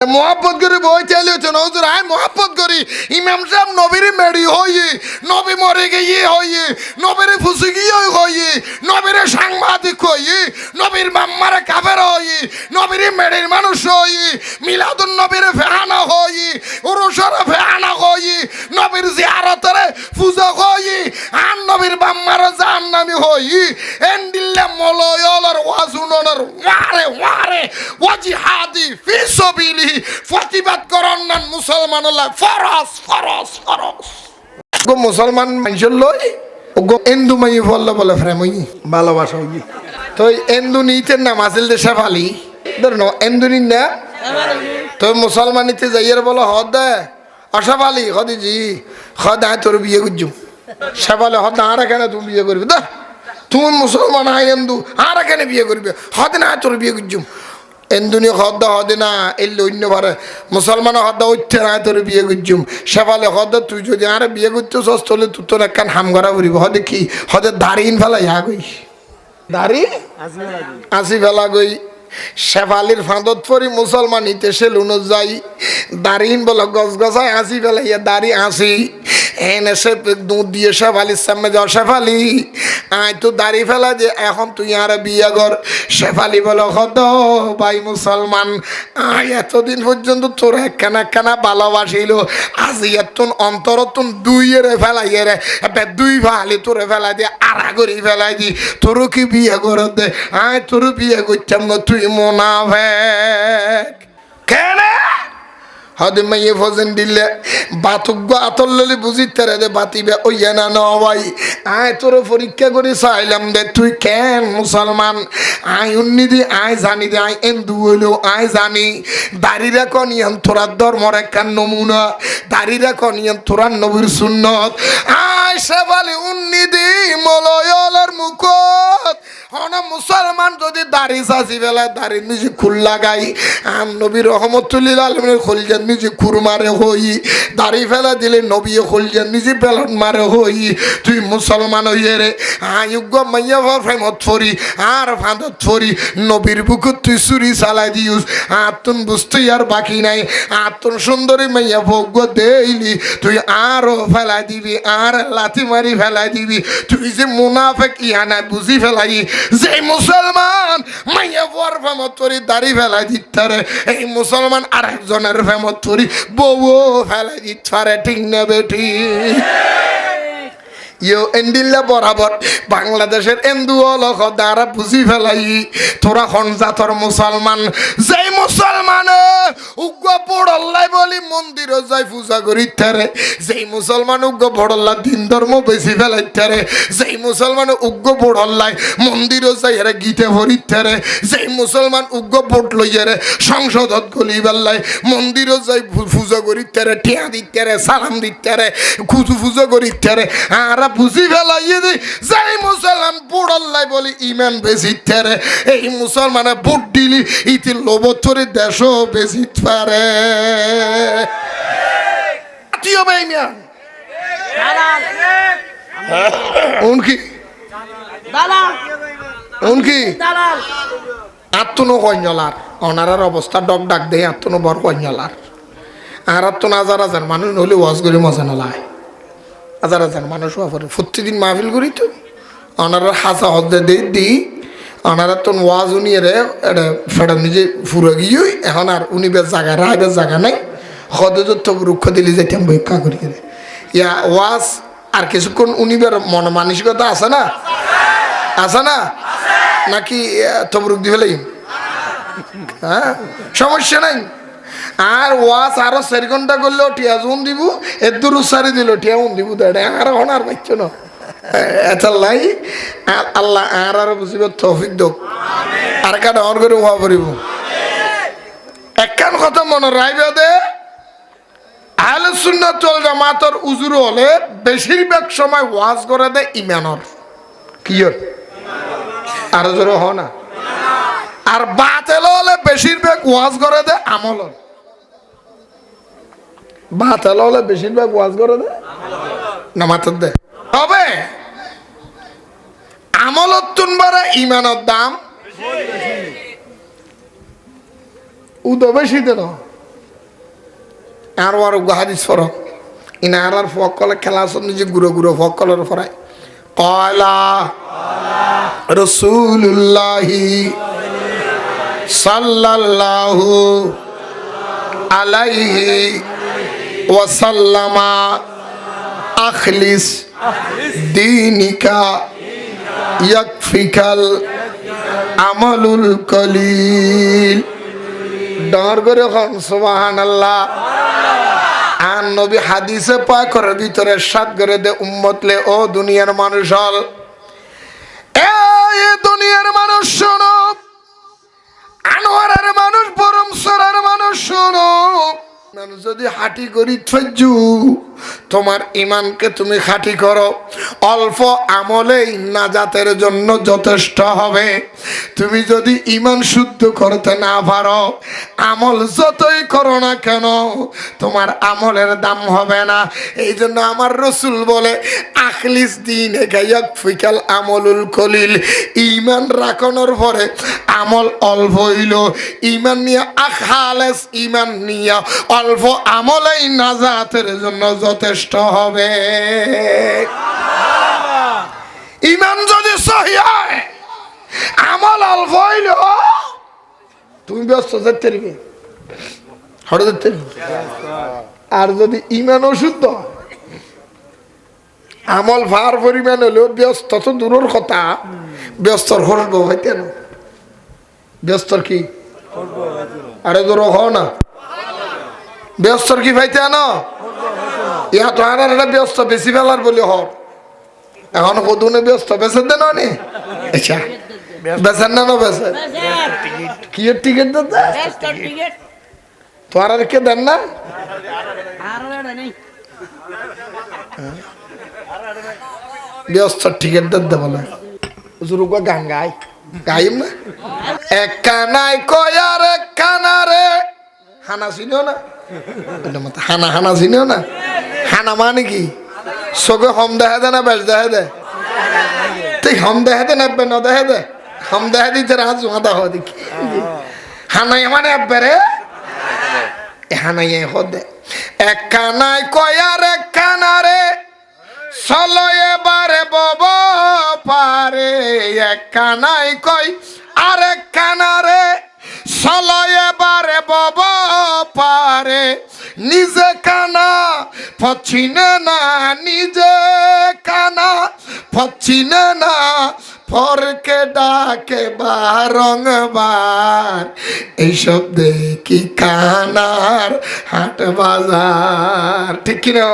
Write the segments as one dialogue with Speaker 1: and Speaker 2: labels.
Speaker 1: মোহাব্বত করে বই চালিয়েছেন হুজুর আই মোহাব্বত করি ইমাম সাহেব নবীর মেড়ি হই নবী মরে গিয়ে হই নবীর ফুসি গিয়ে হই নবীর সাংবাদিক হই নবীর মাম্মারে কাফের হই নবীর মেড়ির মানুষ হই মিলাদুন নবীর ফেহানা হই উরুসের ফেহানা হই নবীর জিয়ারতের পূজা হই আর নবীর মাম্মার জাহান্নামী হই এন্ডিল্লা মলয়লর ওয়াজুনর ওয়ারে ওয়ারে ওয়াজিহাদি ফি সাবিলি প্রতিবাদ করার নাম মুসলমান ফরস ফরস ফরস গো মুসলমান মানুষের লই গো এন্দু মাই বললে বলে ফ্রেম হই ভালোবাসা হই তো এন্দু নিতেন নাম আসিল দে শেফালি ধরুন এন্দু নিন না তো মুসলমানিতে যাইয়ের বলে হদ দে অশেফালি হদি জি হদ আয় তোর বিয়ে করছুম শেফালি হদ আর কেন তুমি বিয়ে করবি দা তুমি মুসলমান আয় এন্দু আর কেন বিয়ে করবি হদ না তোর বিয়ে করছুম এন্দুনি হদ্দা হদে না এলে অন্য ভারে মুসলমান হদ্দা উঠতে না তোর বিয়ে করছুম সেফালে হদ্দা তুই যদি আর বিয়ে করছিস তাহলে তুই তোর একখান হাম করা করিব হদে কি হদে দাঁড়িয়ে ফেলা ইয়া গই দাড়ি আসি ফেলা গই শেফালির ফাঁদত পরি মুসলমান ইতে সেলুন যাই দাঁড়িন বলো গছ গছায় আসি ফেলা ইয়া দাড়ি আসি এনে সে দুধ দিয়ে শেফালির সামনে যাও শেফালি আয় তো দাড়ি ফেলা যে এখন তুই আর বিয়ে কর শেফালি বলো হদ ভাই মুসলমান আয় এতদিন পর্যন্ত তোর একখানা ভালোবাসিল আজি এতন অন্তরতন দুইয়েরে ফেলাই রে দুই ভালি তোরে ফেলাই দিয়ে আড়া করি ফেলাই দি তোরও কি বিয়ে কর দে আয় তোর বিয়ে করতাম না তুই মোনাফেক কেন হদে মাইয়ে ফজেন দিলে বাতুক আতল্লি বুঝিতে রে দে বাতিবে ওইয়া না নয় আয় তোর পরীক্ষা করে চাইলাম দে তুই কেন মুসলমান আয় উন্নি দি আয় জানি দে আয় এন্দু হইলো আয় জানি দাড়িরা কনিয়ান তোরার ধর্মর একখান নমুনা দাড়িরা কনিয়ান তোরার নবীর সুন্নত আয় সেবালি উন্নি দি মলয়লার মুখত হনা মুসলমান যদি দাড়ি চাচি বেলায় দাড়ি নিজে খুল লাগাই আম নবী রহমতুল্লিল আলমের খোলজেন নিজে খুর মারে হই দাড়ি ফেলা দিলে নবী খোলজেন নিজে বেলন মারে হই তুই মুসলমান হইয়ে রে আয়োগ্য মাইয়া ফেমত ফরি আর ফাঁদত ফরি নবীর বুকুত তুই চুরি চালাই দিউস আতুন বুঝতেই আর বাকি নাই আতুন সুন্দরী মাইয়া ভোগ্য দেইলি তুই আরও ফেলাই দিবি আর লাথি মারি ফেলাই দিবি তুই যে মুনাফেক ইহানা বুঝি ফেলাই যে মুসলমান মাইয়া বর ফেমত ফরি দাড়ি ফেলাই দিতে রে এই মুসলমান আরেকজনের ফেমত ফরি বউ ফেলাই দিতে পারে ঠিক না বেটি ইউ এন্ডিল্লা বরাবর বাংলাদেশের এন্দু অলখ দ্বারা বুঝি ফেলাই তোরা খনজাতর মুসলমান যেই মুসলমান উগ্র পড়ল্লাই বলি মন্দিরও যাই পূজা করিতে রে যেই মুসলমান উগ্র পড়ল্লা দিন ধর্ম বেশি ফেলাইতে রে যেই মুসলমান উগ্র পড়ল্লাই মন্দিরও যাই রে গীতে ভরিতে রে যেই মুসলমান উগ্র ভোট লইয়ে রে সংসদত গলি বেল্লাই মন্দিরও যাই পূজা করিতে রে টিয়া দিতে রে সালাম দিতে রে খুজু পূজা করিতে রে আর বুঝি ফেলাইয়ে দি যাই মুসলমান পড়ল্লাই বলি ইমান বেশিতে রে এই মুসলমানে ভোট দিলি ইতি লোবতরে দেশও বেশিতে পারে আতিও বেইমান উনকি উনকি আত্মনো কন্যলার অনারার অবস্থা ডক ডাক দেয় আত্মনো বর কন্যলার আর আত্মন হাজার হাজার মানুষ হলে ওয়াজ করে মজা নলায় হাজার হাজার মানুষ ওয়াফরে প্রতিদিন মাহফিল করি তো ওনারা হাসা হদ্দে দিই ওনারা তো ওয়াজ উনিয়ে রে এটা ফেটা নিজে ফুরে গিয়ে এখন আর উনি বেশ জায়গা রায়বের জায়গা নাই হদে তো রুক্ষ দিলে যাইতাম ভিক্ষা করি রে ইয়া ওয়াজ আর কিছুক্ষণ উনিবের মন মানসিকতা আছে না আছে না নাকি তবরুক দিয়ে ফেলাই হ্যাঁ সমস্যা নাই আর ওয়াজ আরো 4 ঘন্টা করলেও টিয়া জুন দিব এর দূর সারি দিল টিয়া উন দিব দেড়ে আর এখন আর পাইছ না এতাল্লাই আল্লাহ আর বুঝিব তৌফিক দোক আর কাটা অন করে হওয়া পড়িব একখান কথা মনে রাইবে দে আহলে সুন্নাত ওয়াল জামাতের উজুর হলে বেশিরভাগ সময় ওয়াজ করে দে ইমানর কিয়র আর জোরে হ না আর বাতেল হলে বেশিরভাগ ওয়াজ করে দে আমলর বাতেল হলে বেশিরভাগ ওয়াজ করে দে নামাতের দে তবে আমলত তুনবারে ইমানের দাম উদ বেশি দেন আর হাদিস পড়ো ইনা আর ফকলে খেলা আসন নিজে গুঁড়ো গুঁড়ো ফকলের ফরায় কয়লা রাসূলুল্লাহি সাল্লাল্লাহু আলাইহি ওয়াসাল্লামা আখলিস দীনিকা ইয়াকফিকাল আমালুল কলিল ডর করে খন সুবহানাল্লাহ আর নবী হাদিসে পাকের ভিতরে সাত করে দে উম্মতলে ও দুনিয়ার মানুষ হল এই দুনিয়ার মানুষ শোনো আনোয়ারের মানুষ বরমসরার মানুষ শোনো যদি হাঁটি করি থজ্জু তোমার ইমানকে তুমি খাঁটি করো অল্প আমলেই নাজাতের জন্য যথেষ্ট হবে তুমি যদি ইমান শুদ্ধ করতে না পারো আমল যতই করো না কেন তোমার আমলের দাম হবে না এই জন্য আমার রসুল বলে আখলিস দিন ইয়াকফিকাল আমলুল কলিল ইমান রাখানোর পরে আমল অল্প হইল ইমান নিয়ে আখালেস ইমান নিয়ে অল্প আমলেই নাজাতের জন্য যথেষ্ট হবে ইমান যদি সহি হয় আমল অল্প হইল তুমি ব্যস্ত যেতে পারবে হঠাৎ যেতে আর যদি ইমান অশুদ্ধ আমল ভার পরিমাণ হলেও ব্যস্ত তো দূরের কথা ব্যস্তর হরব হইতে না ব্যস্তর কি আরে দূর হ না ব্যস্তর কি ভাইতে না ইহা তো আর একটা ব্যস্ত বেশি ফেলার বলে হ এখন কদুনে ব্যস্ত বেসে দেন নে আচ্ছা বেসেন না বেসে কি টিকিট দিতে তোমার আর কে দেন না ব্যস্ত টিকিট দিতে বলে হুজুরুকা গান গাই গাইম না এক কানাই কয়ার এক কানারে হানা চিনিও না হানা হানা চিনিও না হানা মানে কি চোখে হম দেখা দে না বেশ দেখা দে তুই হম দেখা দে না ন দেখা দে হম দেখা দিতে রাজ মাথা হওয়া দেখি হানাই মানে আব্বারে হানাই হদে এক কানাই কয়ার এক কানারে চলো এবারে বব পারে এক কানাই কই আরেক কানারে চলো এবারে বব পারে নিজে কানা পছিনে না নিজে কানা পছিনে না পরকে ডাকে বারংবার এইসব দেখি কানার হাট বাজার ঠিক কিনা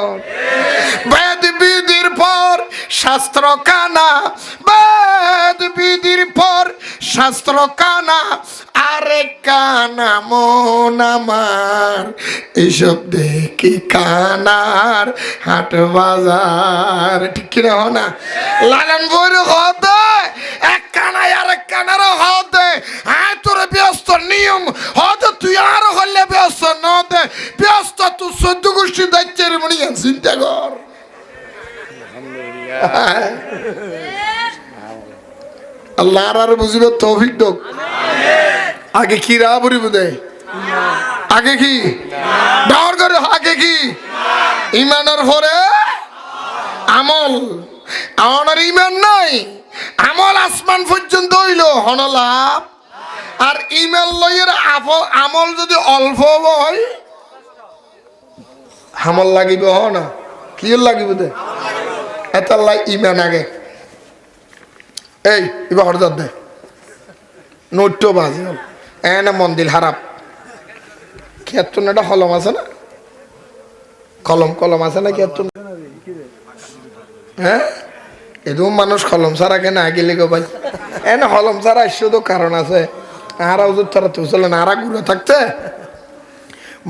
Speaker 1: বেদ বিধির পর শাস্ত্র কানা বেদ বিধির পর শাস্ত্র কানা আরেক কানা মন আমার এইসব দেখি কানার হাট বাজার ঠিক কিনা হ না লালন বইর হতে এক কানায় আরেক কানার হতে আয় তোর ব্যস্ত নিয়ম হতে তুই আরো হলে ব্যস্ত নদে ব্যস্ত তুই 14 গোষ্ঠী দায়িত্বের মনে চিন্তা কর আল্লাহ আর বুঝিবে তৌফিক দোক আগে কি রা বলিব দে আগে কি ডর করে আগে কি ইমানের পরে আমল আমার ইমান নাই আমল আসমান পর্যন্ত হইল হনলাভ আর ইমান লইয়ের আমল যদি অল্প হয় আমল লাগিব হ না কি লাগিব দে এতাল্লাই ইমান আগে এই এবার হরদার দে নৈট্য বাজে এনে মন্দির হারাপ খেয়াত্তর একটা কলম আছে না কলম আছে না খেয়াত্তর হ্যাঁ এরকম মানুষ কলম ছাড়া কেন গেলে গো ভাই এনে কলম ছাড়া শুধু কারণ আছে আরা উজুর তারা তো চলে না আরা ঘুরে থাকতে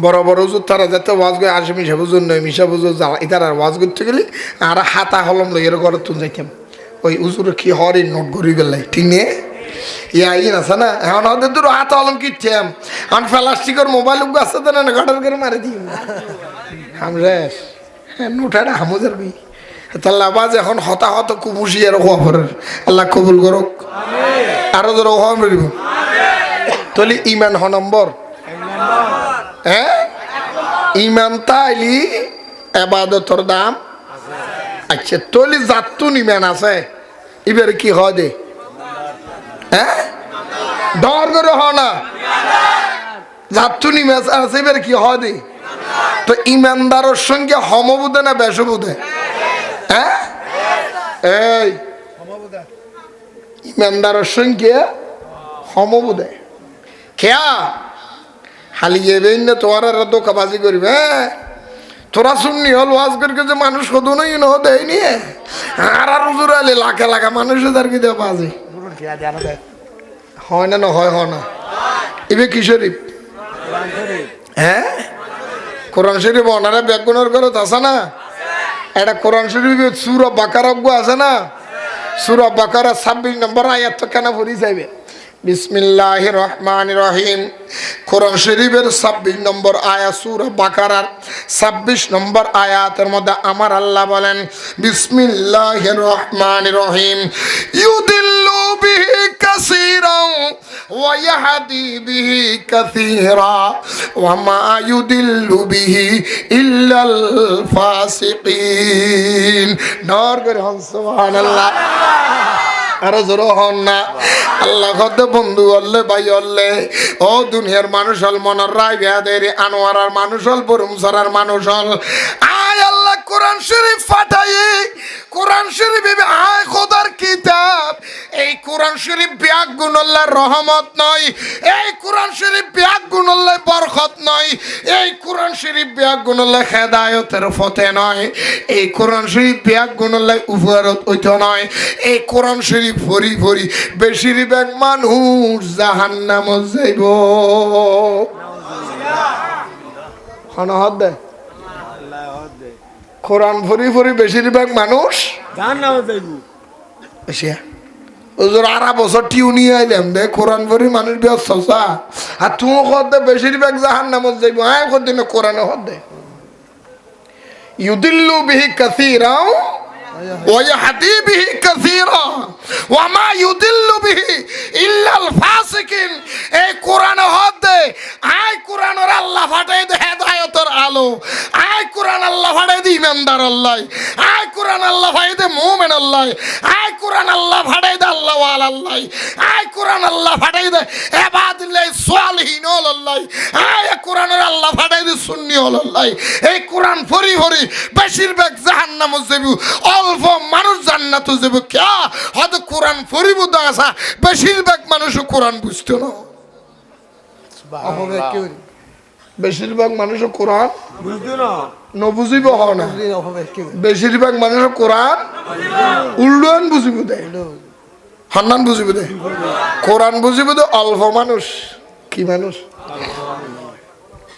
Speaker 1: বড় বড় উজুর তারা যেতে ওয়াজ করে আসে মিশা বুঝুর নয় মিশা বুঝুর ইতারা ওয়াজ করতে গেলে আর হাতা কলম লইয়ের ঘরে তুল যাইতাম ওই উজুর কি হর নোট ঘুরি গেলে ঠিক নেই ইন আছে না এখন ওদের দূর হাত কলম কিনতাম এখন প্লাস্টিকের মোবাইল আছে তো না ঘটার করে মারি দিই হামরেশ নোটাটা হামুজের বই তাহলে আবার এখন হতাহত কুবুসি আর খবরের আল্লাহ কবুল করুক আরো ধরো হওয়া মেরিব তাহলে ইমান হ নম্বর হ্যাঁ ইমান তাইলি এবাদতর দাম আচ্ছা তলি জাতুন ইমান আছে এবার কি হয় দে হ্যাঁ ডর করে হ না জাতুন ইমান আছে এবার কি হয় দে তো ইমানদারের সঙ্গে সমবুদে না বেশবুদে হ্যাঁ এই ইমানদারের সঙ্গে সমবুদে খেয়া হালিয়ে বেন না তোমার আর দোকাবাজি করবে হ্যাঁ তোরা শুননি হল ওয়াজ করে যে মানুষ কত নই ন দেয়নি আর আর হুজুর আলে লাখা লাখা মানুষ তার কি দেওয়া বাজি হয় না হয় না এবে কি শরীফ হ্যাঁ কোরআন শরীফ অনারা ব্যাগুনের করে আছে না এটা কোরআন শরীফ সূরা বাকারা আছে না সূরা বাকারা 26 নম্বর আয়াত তো কেন পড়ি যাবে বিসমিল্লাহির রহমানির রহিম কোরআন শরীফের 26 নম্বর আয়াত সূরা বাকারার 26 নম্বর আয়াতের মধ্যে আমার আল্লাহ বলেন বিসমিল্লাহির রহমানির রহিম ইউদিল্লু বিহি কাসীরান ওয়া ইয়াহদি বিহি কাসীরা ওয়া মা ইউদিল্লু বিহি ইল্লাল ফাসিকিন নর করে সুবহানাল্লাহ আর জোরে হন না আল্লাহ কদে বন্ধু হল্লে ভাই হল্লে ও দুনিয়ার মানুষ হল মনের রায় বেয়াদের আনোয়ারার মানুষ হল বরুমসরার মানুষ হল আয় আল্লাহ কোরআন শরীফ ফাটাই কোরআন শরীফ আয় খোদার কিতাব এই কোরআন শরীফ ব্যাগ গুণল্লার রহমত নয় এই কোরআন শরীফ ব্যাগ গুণল্লার বরকত নয় এই কোরআন শরীফ ব্যাগ গুণল্লার হেদায়তের ফতে নয় এই কোরআন শরীফ ব্যাগ গুণল্লার উপহারত ঐত নয় এই কোরআন শরীফ ভরি ভরি বেশিরভাগ মানুষ জাহান্নামে যাইব হনহদ দে কোরআন ভরি ভরি বেশিরভাগ মানুষ জাহান্নামে যাইব এসিয়া ওজোর আরা বছর টিউনি আইলাম দে কোরআন ভরি মানুষ ব্যস্ত আর তুই কর দে বেশিরভাগ জাহান্নামে যাইব হ্যাঁ কর দিন কোরআনে হদ দে ইউদিল্লু বিহি কাসীরা ويهدي به كثيرا وما يضل به الا الفاسقين এই কোরআন হদে আয় কোরআনের আল্লাহ ফাটাই দে হেদায়েতের আলো আয় কোরআন আল্লাহ ফাটাই দে ইমানদার আল্লাহ আয় কোরআন আল্লাহ ফাটাই দে মুমিন আল্লাহ আয় কোরআন আল্লাহ ফাটাই দে আল্লাহ ওয়ালা আল্লাহ আয় কোরআন আল্লাহ ফাটাই দে ইবাদুল্লাহ সালিহিন আল্লাহ আয় কোরআনের আল্লাহ ফাটাই দে সুন্নি আল্লাহ এই কোরআন ভরি ভরি বেশিরভাগ জাহান্নামে যাবে অল্প মানুষ জান্নাতে যাবে কে হয়তো কোরআন পরিবুদ্ধ আসা বেশিরভাগ মানুষ কোরআন বুঝতো না বেশিরভাগ মানুষ কোরআন বুঝতো না নবুঝিব হয় না বেশিরভাগ মানুষ কোরআন উল্ডন বুঝিব দেয় হান্নান বুঝিব দেয় কোরআন বুঝিব দে অল্প মানুষ কি মানুষ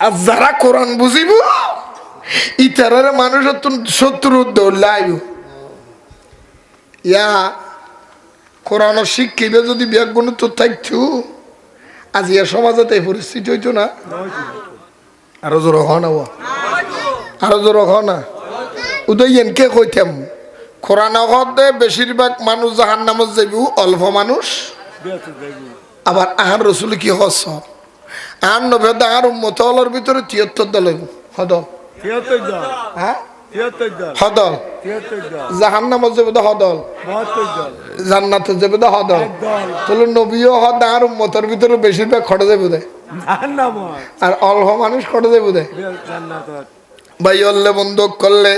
Speaker 1: আর যারা কোরআন বুঝিব ইতারের মানুষ শত্রু দৌড়াইব ইয়া কোরআন শিক্ষিবে যদি ব্যাগুণ তো থাকতো আজ ইয়া সমাজে এই পরিস্থিতি হইতো না আরো জোর হ না আরো জোর হ না উদয়ন কে কইতাম কোরআন হদে বেশিরভাগ মানুষ জাহান্নামে যাইব অল্প মানুষ আবার আহার রসুল কি হস আহার নবে আহার উম্মত হলার ভিতরে ৭৩ দল হইব হদ ৭৩ দল হ্যাঁ হদল জাহান্নামে যাবে তো হদল জান্নাতে যাবে তো হদল তাহলে নবীও হদ আর উম্মতের ভিতরে বেশিরভাগ খড়ে যাবে দে আর অল্প মানুষ খড়ে যাবে দে ভাই অল্লে বন্ধ করলে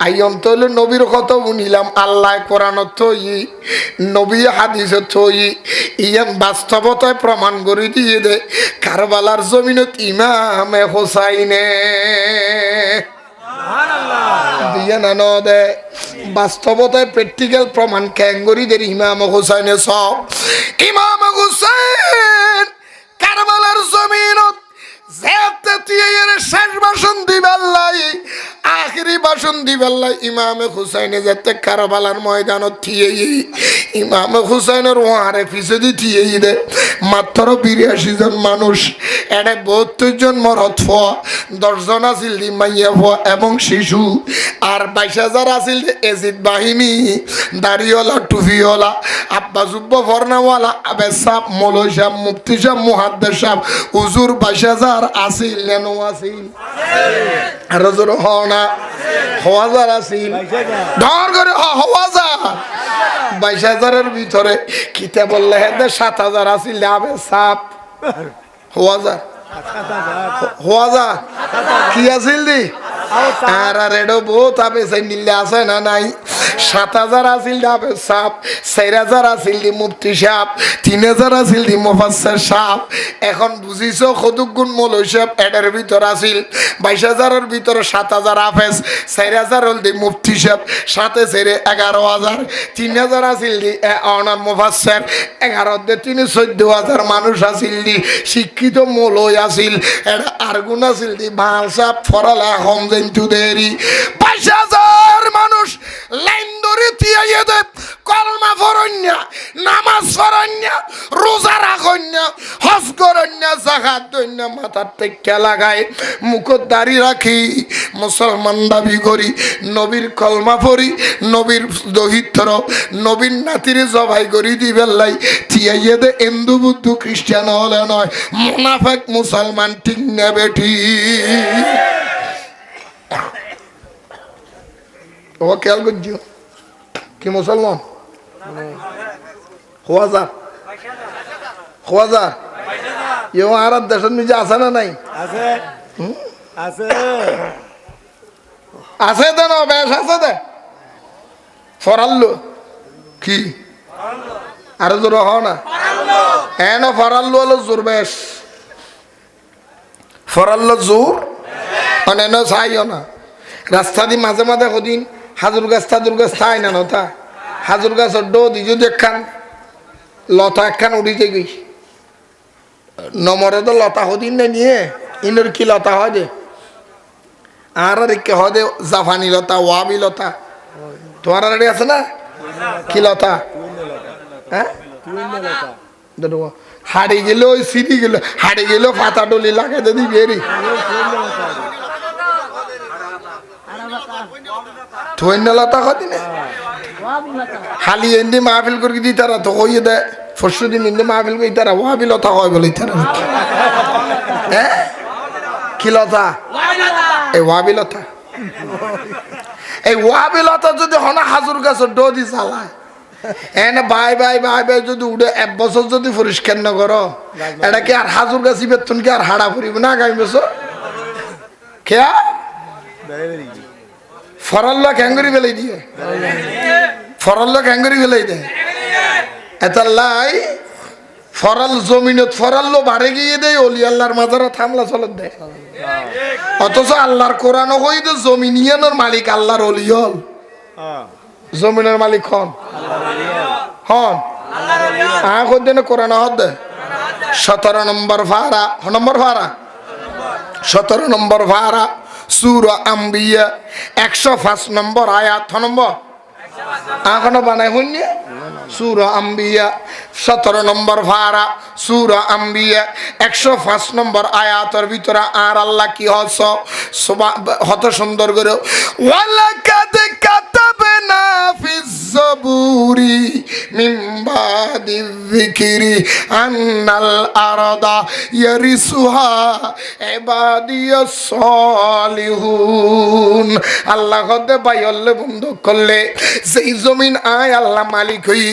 Speaker 1: আইন তৈলে নবীর কথা শুনিলাম আল্লাহ কোরআন থই নবী হাদিস থই ইয়ান বাস্তবতায় প্রমাণ করে দিয়ে দে কারবালার জমিনত ইমামে হোসাইনে দিয়ে না দে বাস্তবতায় প্র্যাকটিক্যাল প্রমাণ ক্যাঙ্গরিদের ইমাম হোসাইনে সব ইমাম হোসাইন কারবালার জমিনত শেষ ভাষণ দিবার লাই আখিরি বাসন দিবেল্লা ইমামে হুসাইনে যেতে কারবালার ময়দানত থিয়েই ইমামে হুসাইনের ওয়ারে পিছে দি থিয়েই দে মাত্র 82 জন মানুষ এডে 72 জন মরদ ফ 10 জন আছিল দি মাইয়া ফ এবং শিশু আর 22,000 আছিল এজিদ বাহিনী দাড়িওয়ালা টুপিওয়ালা আব্বা জুব্বা ফরনাওয়ালা আবে সাপ মৌলভী সাহেব মুফতি সাহেব মুহাদ্দিস সাহেব হুজুর 22,000 আছিল নেনো আছিল আর জোর হনা হাজার আছিল ধর করে হাজার 22,000-এর ভিতরে কিতা বললে হেদে 7,000 আছিল আবে সাপ হাজার কি আছিল দি আর এডো বহুত আবে সেই নিলে আছে না নাই 7,000 আছিল আবে সাপ 4,000 আছিল দি মুফতি সাহেব 3,000 আছিল দি মুফাসসির সাহেব এখন বুঝিছো কতক গুণ মৌলভী সাহেব এডের ভিতর আছিল 22,000-এর ভিতরে 7,000 হাফেজ 4,000 হল দি মুফতি সাহেব সাথে ছেড়ে 11,000 3,000 আছিল দি অনার মুফাসসির 11 দে 14,000 মানুষ আছিল দি শিক্ষিত মৌলভী আছিল এর আর গুণ আছিল দি বাল সাহেব ফরালা হম জেন্তু দেরি 22,000 মানুষ লাইন ধরে থিয়ে দে কলমা ফরন্যা নামাজ ফরন্যা রোজা রাখন্যা হজ করন্যা যাকাত দন্যা মাথার টেক্কা লাগায় মুখত দাড়ি রাখি মুসলমান দাবি করি নবীর কলমা পড়ি নবীর দহিত্র নবীর নাতিরে জবাই করি দিবেলাই থিয়ে দে হিন্দু বুদ্ধ খ্রিস্টান হলে নয় মুনাফিক মুসলমান ঠিক না বেঠি ও খেয়াল করছো কি মুসলমান হাজার ইও আর দেশের নিজে আছে না নাই আছে দে না বেশ আছে দে ফরাল্লো কি আরো জোর হ না এন ফরাল্লো হলো জোর বেশ ফরাল্লো জোর অনেন চাইও না রাস্তা দি মাঝে মাঝে কদিন হাজুর গাছ তাজুর গাছ থাই না নথা হাজুর গাছের ডো দি যদি একখান লতা একখান উড়িতে গই নমরে তো লতা হদিন না নিয়ে ইনোর কি লতা হয় দে আর কে হয় দে জাফানি লতা ওয়াবি লতা তোমার আর আছে না কি লতা হ্যাঁ হাড়ি গেল ওই সিঁড়ি গেল হাড়ি গেল পাতা ডলি লাগাই দিদি বেরি থইনলতা কদি না খালি এন্দি মাহফিল করে দি তারা তো কইয়ে দেয় পরশু দিন এন্দি মাহফিল কই তারা ওয়াবি লতা হয় বলে তারা হ্যাঁ কি লতা এই ওয়াবি লতা এই ওয়াবি লতা যদি হনা হাজুর গাছের ডো দি চালায় এনে বাই বাই বাই বাই যদি উড়ে 1 বছর যদি পরিষ্কার না করো এটা কি আর হাজুর গাছি বেতন কি আর হাড়া ফুরিব না আগামী বছর খেয়া ফরাল্লা ক্যাঙ্গুরি বেলাই দিয়ে ফরাল্লা ক্যাঙ্গুরি বেলাই দেয় এতাল্লাই ফরাল জমিনত ফরাল্লো বাড়ে গিয়ে দেয় অলি আল্লাহর মাজারা থামলা চলত দেয় অথচ আল্লাহর কোরআন কই দে জমিনিয়ানোর মালিক আল্লাহর অলি হল জমিনের মালিক হন হন কই দেন কোরআন হদ দে 17 নম্বর ফারা 17 নম্বর ফারা সূরা আম্বিয়া 105 নম্বর আয়াত নম্বর এখনো বানাই হইনি সূরা আম্বিয়া 17 নম্বর ফারা সূরা আম্বিয়া 105 নম্বর আয়াতের ভিতরে আর আল্লাহ কি হত সুন্দর করে ওয়ালাকাদ কাতাবনা ফিজ জাবুরি মিন বাদি যিকরি আন্নাল আরদা ইয়ারিসুহা ইবাদিয়াস সালিহুন আল্লাহ কদে বাইলে বন্ধ করলে যেই জমিন আয় আল্লাহ মালিক হই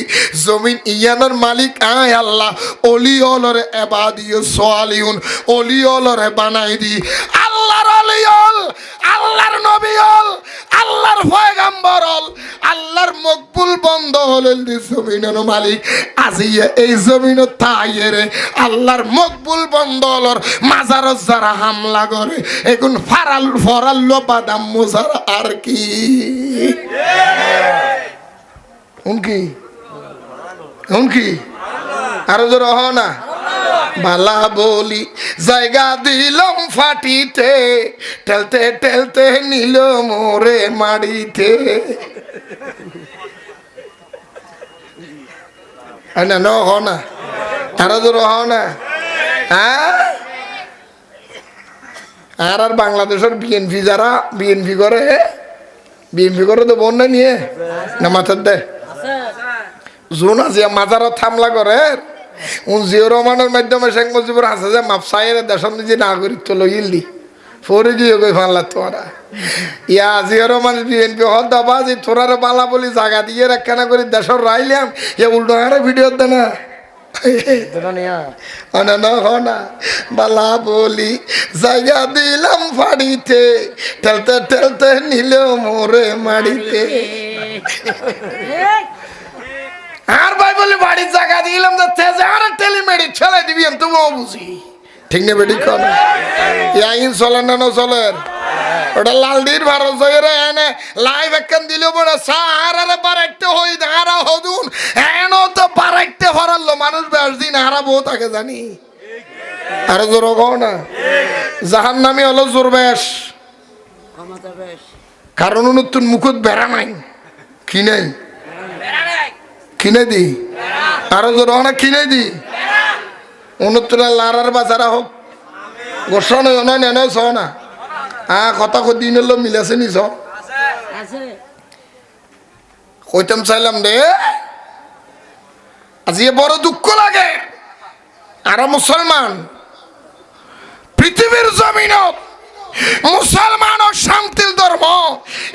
Speaker 1: জমিন ইয়ানোর মালিক আয় আল্লাহ অলিয়লরে ইবাদিয়াস সালিহুন অলিয়লরে বানাই দি আল্লাহর অলিয়ল আল্লাহর নবীল আল্লাহর পয়গম্বর আল্লাহর মকবুল বন্ধ হলেন দি জমিনের মালিক আজিয়া এই জমিন তাইরে আল্লাহর মকবুল বন্ধ হলর মাজারত যারা হামলা করে এখন ফরাল্লো বাদাম মোজার আর কি উনকি আরো জোর হ না বালা বলি জায়গা দিলাম ফাটিতে, ঠেলতে ঠেলতে নিল মোরে মাড়িতে। না ন হ না, আরো জোর হ না। হ্যাঁ, আর বাংলাদেশের বিএনপি যারা বিএনপি করে, বিএনপি করে তো বন্যা নিয়ে না মাথার দে জোন আছে মাজারত হামলা করে। জিয়র রহমানের মাধ্যমে শেখ মুজিবুর হাসান যে মাপসাইয়ের দেশের নিজে নাগরিক তো লইলি পরে গিয়ে কই ফানলা তোরা ইয়া জিয়র রহমান বিএনপি হদ্দাবা যে তোরার বালা বলি জায়গা দিয়ে রাখানা করে দেশের রাইলাম ইয়া উল্টো হারে ভিডিও দে না বালা বলি জায়গা দিলাম ফাড়িতে, ঠেলতে ঠেলতে নিল মোরে মাড়িতে। আর ভাই বলি বাড়ির জায়গা দিলাম তো তেজে আর টেলিমেডি ছেলে দিবি আমি তো বুঝি ঠিক না বেটি কোন ইয়াইন চলে না চলে ওটা লালদির ভারত জয়ের এনে লাইভ একখান দিল বড় সার আরে বারাইতে হই হারা হদুন এনো তো বারাইতে হরালো মানুষ বেশ দিন হারা বহু থাকে জানি আরে জোর কও না জাহান্নামী হলো জোর বেশ কারণ নতুন মুকুট বেড়া নাই কি নাই কিনে দি আরো জোর না কিনে দি উনত্তরা লারার বাজারা হোক গোসা নয় নয় নেয় ছ না কথা দিন হলো মিলাছে নি ছ কইতাম চাইলাম দে আজি বড় দুঃখ লাগে আর মুসলমান পৃথিবীর জমিনত মুসলমান ও শান্তির ধর্ম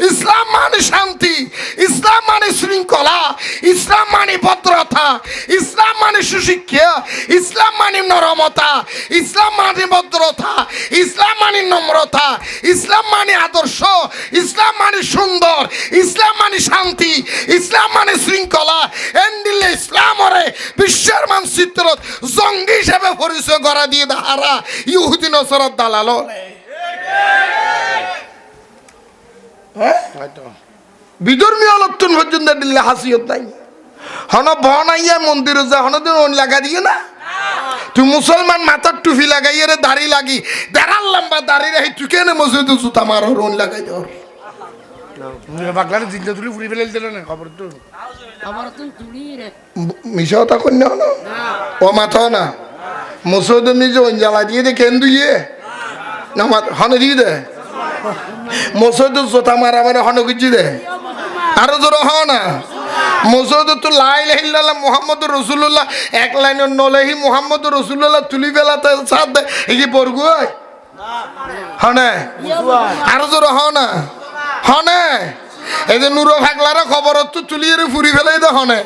Speaker 1: ইসলাম মানে শান্তি ইসলাম মানে শৃঙ্খলা ইসলাম মানে ভদ্রতা ইসলাম মানে সুশিক্ষা ইসলাম মানে নরমতা ইসলাম মানে ভদ্রতা ইসলাম মানে নম্রতা ইসলাম মানে আদর্শ ইসলাম মানে সুন্দর ইসলাম মানে শান্তি ইসলাম মানে শৃঙ্খলা এন্ডিলে ইসলামরে বিশ্বের মানচিত্র জঙ্গি হিসেবে পরিচয় করা দিয়ে হারা ইহুদি নসরত দালালো বিধর্মীয় লক্ষণ পর্যন্ত দিল্লি হাসিয়ত নাই হন বনাইয়া মন্দিরে যা হন লাগা দিয়ে না তুই মুসলমান মাথার টুপি লাগাইয়ে রে দাড়ি লাগি বেড়ার লম্বা দাড়ি রাখি তুই কেন মসজিদ জুতা মার রোন লাগাই দর মিশা তা কন্যা হলো ও মাথা না মসজিদ নিজে জ্বালা দিয়ে দে কেন দুইয়ে না হনে দিয়ে দে মসজিদ জোতা মারা মানে হনে গুজি দে আরো জোর হ না মসজিদ তো লাই লাইল্লাহ মুহাম্মদ রসুল্লাহ এক লাইনের নলেহি মুহাম্মদ রসুল্লাহ তুলি বেলাতে সাথ দে এই বর্গু হনে আরো জোর হ না হনে এই যে নুরো ভাগলারা খবর তো তুলিয়ে ফুরি ফেলাই দে হনে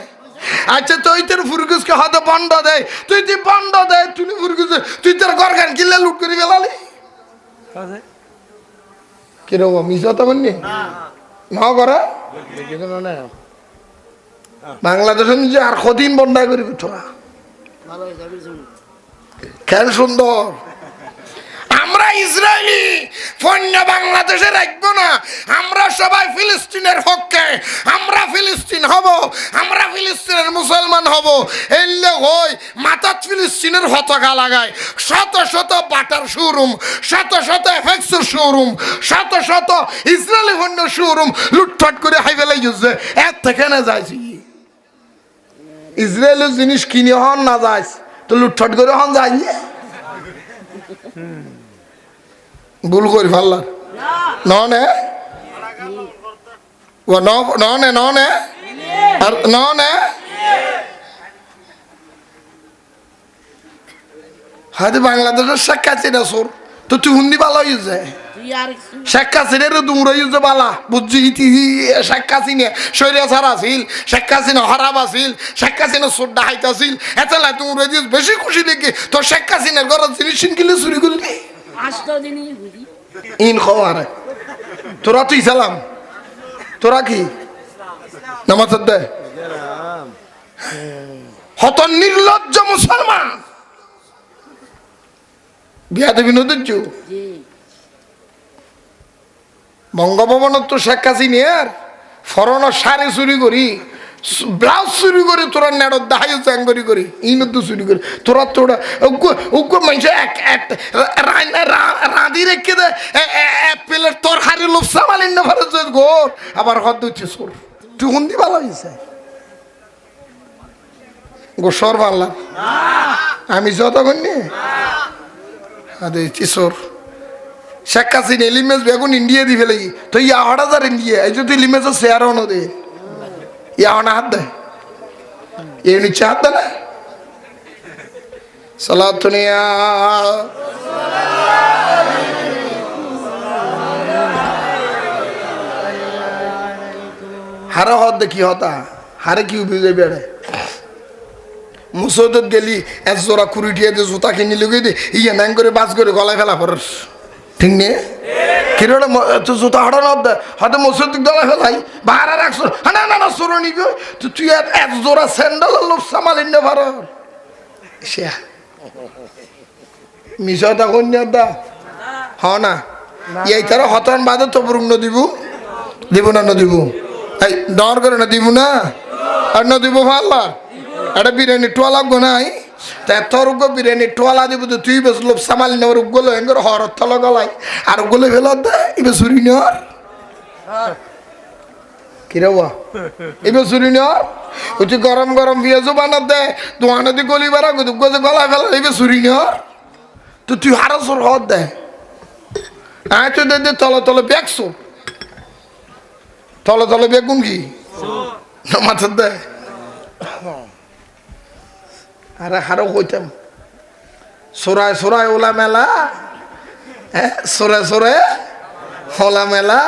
Speaker 1: আচ্ছা তুই তোর ফুরগুসকে হয়তো বন্ধ দে তুই বন্ধ দে তুই ফুরগুস তুই তোর ঘর গান কিনলে লুট করে ফেলালি কিরকম মিশা তখন নি না করা বাংলাদেশের নিজে আর কদিন বন্ধাই করি তোরা কেন সুন্দর আমরা ইসরায়েলি পণ্য বাংলাদেশে রাখবো না আমরা সবাই ফিলিস্তিনের পক্ষে আমরা ফিলিস্তিন হব আমরা ফিলিস্তিনের মুসলমান হব এলে হই মাথাত ফিলিস্তিনের পতাকা লাগায় শত শত বাটার শোরুম শত শত এফেক্সের শোরুম শত শত ইসরায়েলি পণ্য শোরুম লুটফাট করে হাই ফেলাই গেছে এর থেকে না যাইছি ইসরায়েলের জিনিস কিনে হন না যাইস তো লুটফাট করে হন যাই ভুল করি ফাল্লা ননে ননে ননে আর ননে হয়তো বাংলাদেশের শেখ হাসিনা সোর তো তুই হুন্দি ভালো হয়ে যায় শেখ হাসিনের দুমরা ইউজে বালা বুঝছি শেখ হাসিনা শরীরে ছাড়া আছিল শেখ হাসিনা হরাব আছিল শেখ হাসিনা সোড্ডা হাইতে আছিল এতলা তুমরা বেশি খুশি দেখি তো শেখ হাসিনার ঘরের জিনিস কিনলে চুরি করলি ইন খাওয়ারে তোরা তুই সালাম তোরা কি নামাজ দে হত নির্লজ্জ মুসলমান বিয়া দেবী নদীর বঙ্গভবন তো শেখ হাসিনার ফরনের সারে চুরি করি ব্লাউজ চুরি করে তোরা নেড়ত দাহাই চ্যাঙ্গরি করে ইনত চুরি করে তোরা মানুষ রাঁধি রেখে দে প্লেট তোর হারি লোভ সামালিন না ভারত ঘোর আবার হদ হচ্ছে সোর তুই হুন্দি ভালো হয়েছে গোসর পারলাম আমি যতক্ষণ নিয়ে আরে চিসোর শেখ হাসিনা ইলিমেজ বেগুন ইন্ডিয়া দি ফেলে তো ইয়া হঠাৎ ইন্ডিয়া এই যে তুই ইলিমেজের শেয়ার হনো দে ইয়া হনা হাত দেয় এ নিচে হাত দেয় না সালাতুনিয়া হারা হত দে কি হতা হারে কি বুঝে বেড়ে মুসৌদত গেলি এক জোড়া কুড়ি টিয়া দিয়ে জুতা কিনে লুকিয়ে দে ইয়ে ন্যাং করে বাস করে গলায় ফেলা পড়স ঠিক নেই কিরোটা তো জুতা হঠানো হয়তো মসৌদ গলায় ফেলাই বাহারা রাখছো না না না সরো নিবি তো তুই এক জোড়া স্যান্ডেল লোক সামালিন না ভার সে মিশাটা কন্যার দা হ না এই তারা হতন বাদে তো পুরুং দিব দিব না দিব এই ডর করে না দিব না আর না দিব ভাল্লা একটা বিরিয়ানি টোয়া লাগবো নাই তা তোর উগ্র বিরিয়ানি টোয়ালা দিব তো তুই বেশ লোভ সামাল নেওয়ার উগ্গলো এঙ্গর হরত তল গলাই আর উগ্গলো ফেলত দে এবার চুরি নেওয়ার কিরে বা এবার চুরি নেওয়ার তুই গরম গরম পেঁয়াজও বানাত দে দোয়ানে দি গলি বেড়া উগ্গো গলায় ফেলা এবার চুরি নেওয়ার তো তুই আরো চোর হত দে আয় তুই দে তলে তলে বেগছো তলে তলে বেগুন কি মাথার দে আরে হারো কইতাম সোরায় সোরায় ওলা মেলা হ্যাঁ সোরে সোরে ওলা মেলা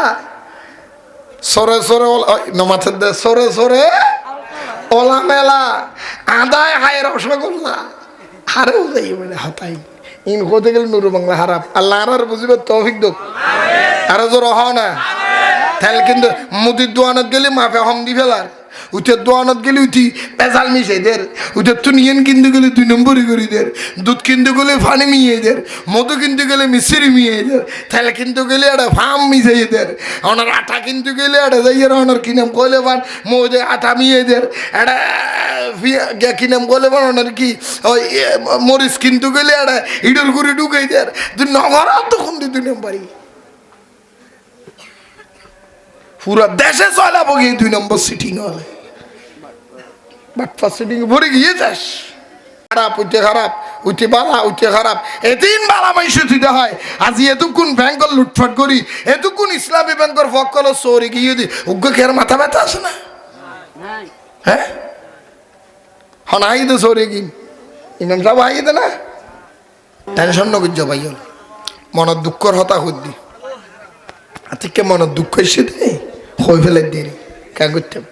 Speaker 1: সোরে সোরে নমাথের দে সোরে সোরে ওলা মেলা আদায় হায় রসগোল্লা হারেও যাই মানে হতাই ইন হতে গেলে নুরু বাংলা হারাপ আল্লাহ আর বুঝবে তৌফিক দোক আরো জোর হও না তাহলে কিন্তু মুদির দোয়ানত গেলে মাফে হম দি ফেলার উঠের দোয়ানত গেলে উঠি পেঁচাল মিশাই দের উঠের তো নিয়েন কিনতে গেলে 2 নম্বরই করি দের দুধ কিনতে গেলে ফানি মিয়ে দের মধু কিনতে গেলে মিশ্রি মিয়ে দের তাহলে কিনতে গেলে একটা ফার্ম মিশাই দের ওনার আটা কিনতে গেলে একটা যাইয়ের ওনার কিনাম কইলে পান মধ্যে আটা মিয়ে দের একটা কিনাম কইলে পান ওনার কি ওই মরিচ কিনতে গেলে একটা ইডর করে ঢুকাই দের নগর তখন 2 নম্বরই পুরা দেশে চলাবো গিয়ে 2 নম্বর সিটিং হলে বাটপা সিটিং ভরে গিয়ে যাস খারাপ উঠে খারাপ উঠে বালা উঠে খারাপ এদিন বালা মাইসে দিতে হয় আজি এতক্ষণ ব্যাংকর লুটফাট করি এতক্ষণ ইসলামী ব্যাংকর ফকল চোরে গিয়ে দি উগ্র খেয়ার মাথা ব্যথা আছে না হ্যাঁ হন আই দে চোরে গিন ইমাম সাহেব আই দে না টেনশন নগর ভাই মনের দুঃখর হতা হদ্দি আতিকে মনের দুঃখ এসে দে হয়ে ফেলে দেরি কে করতাম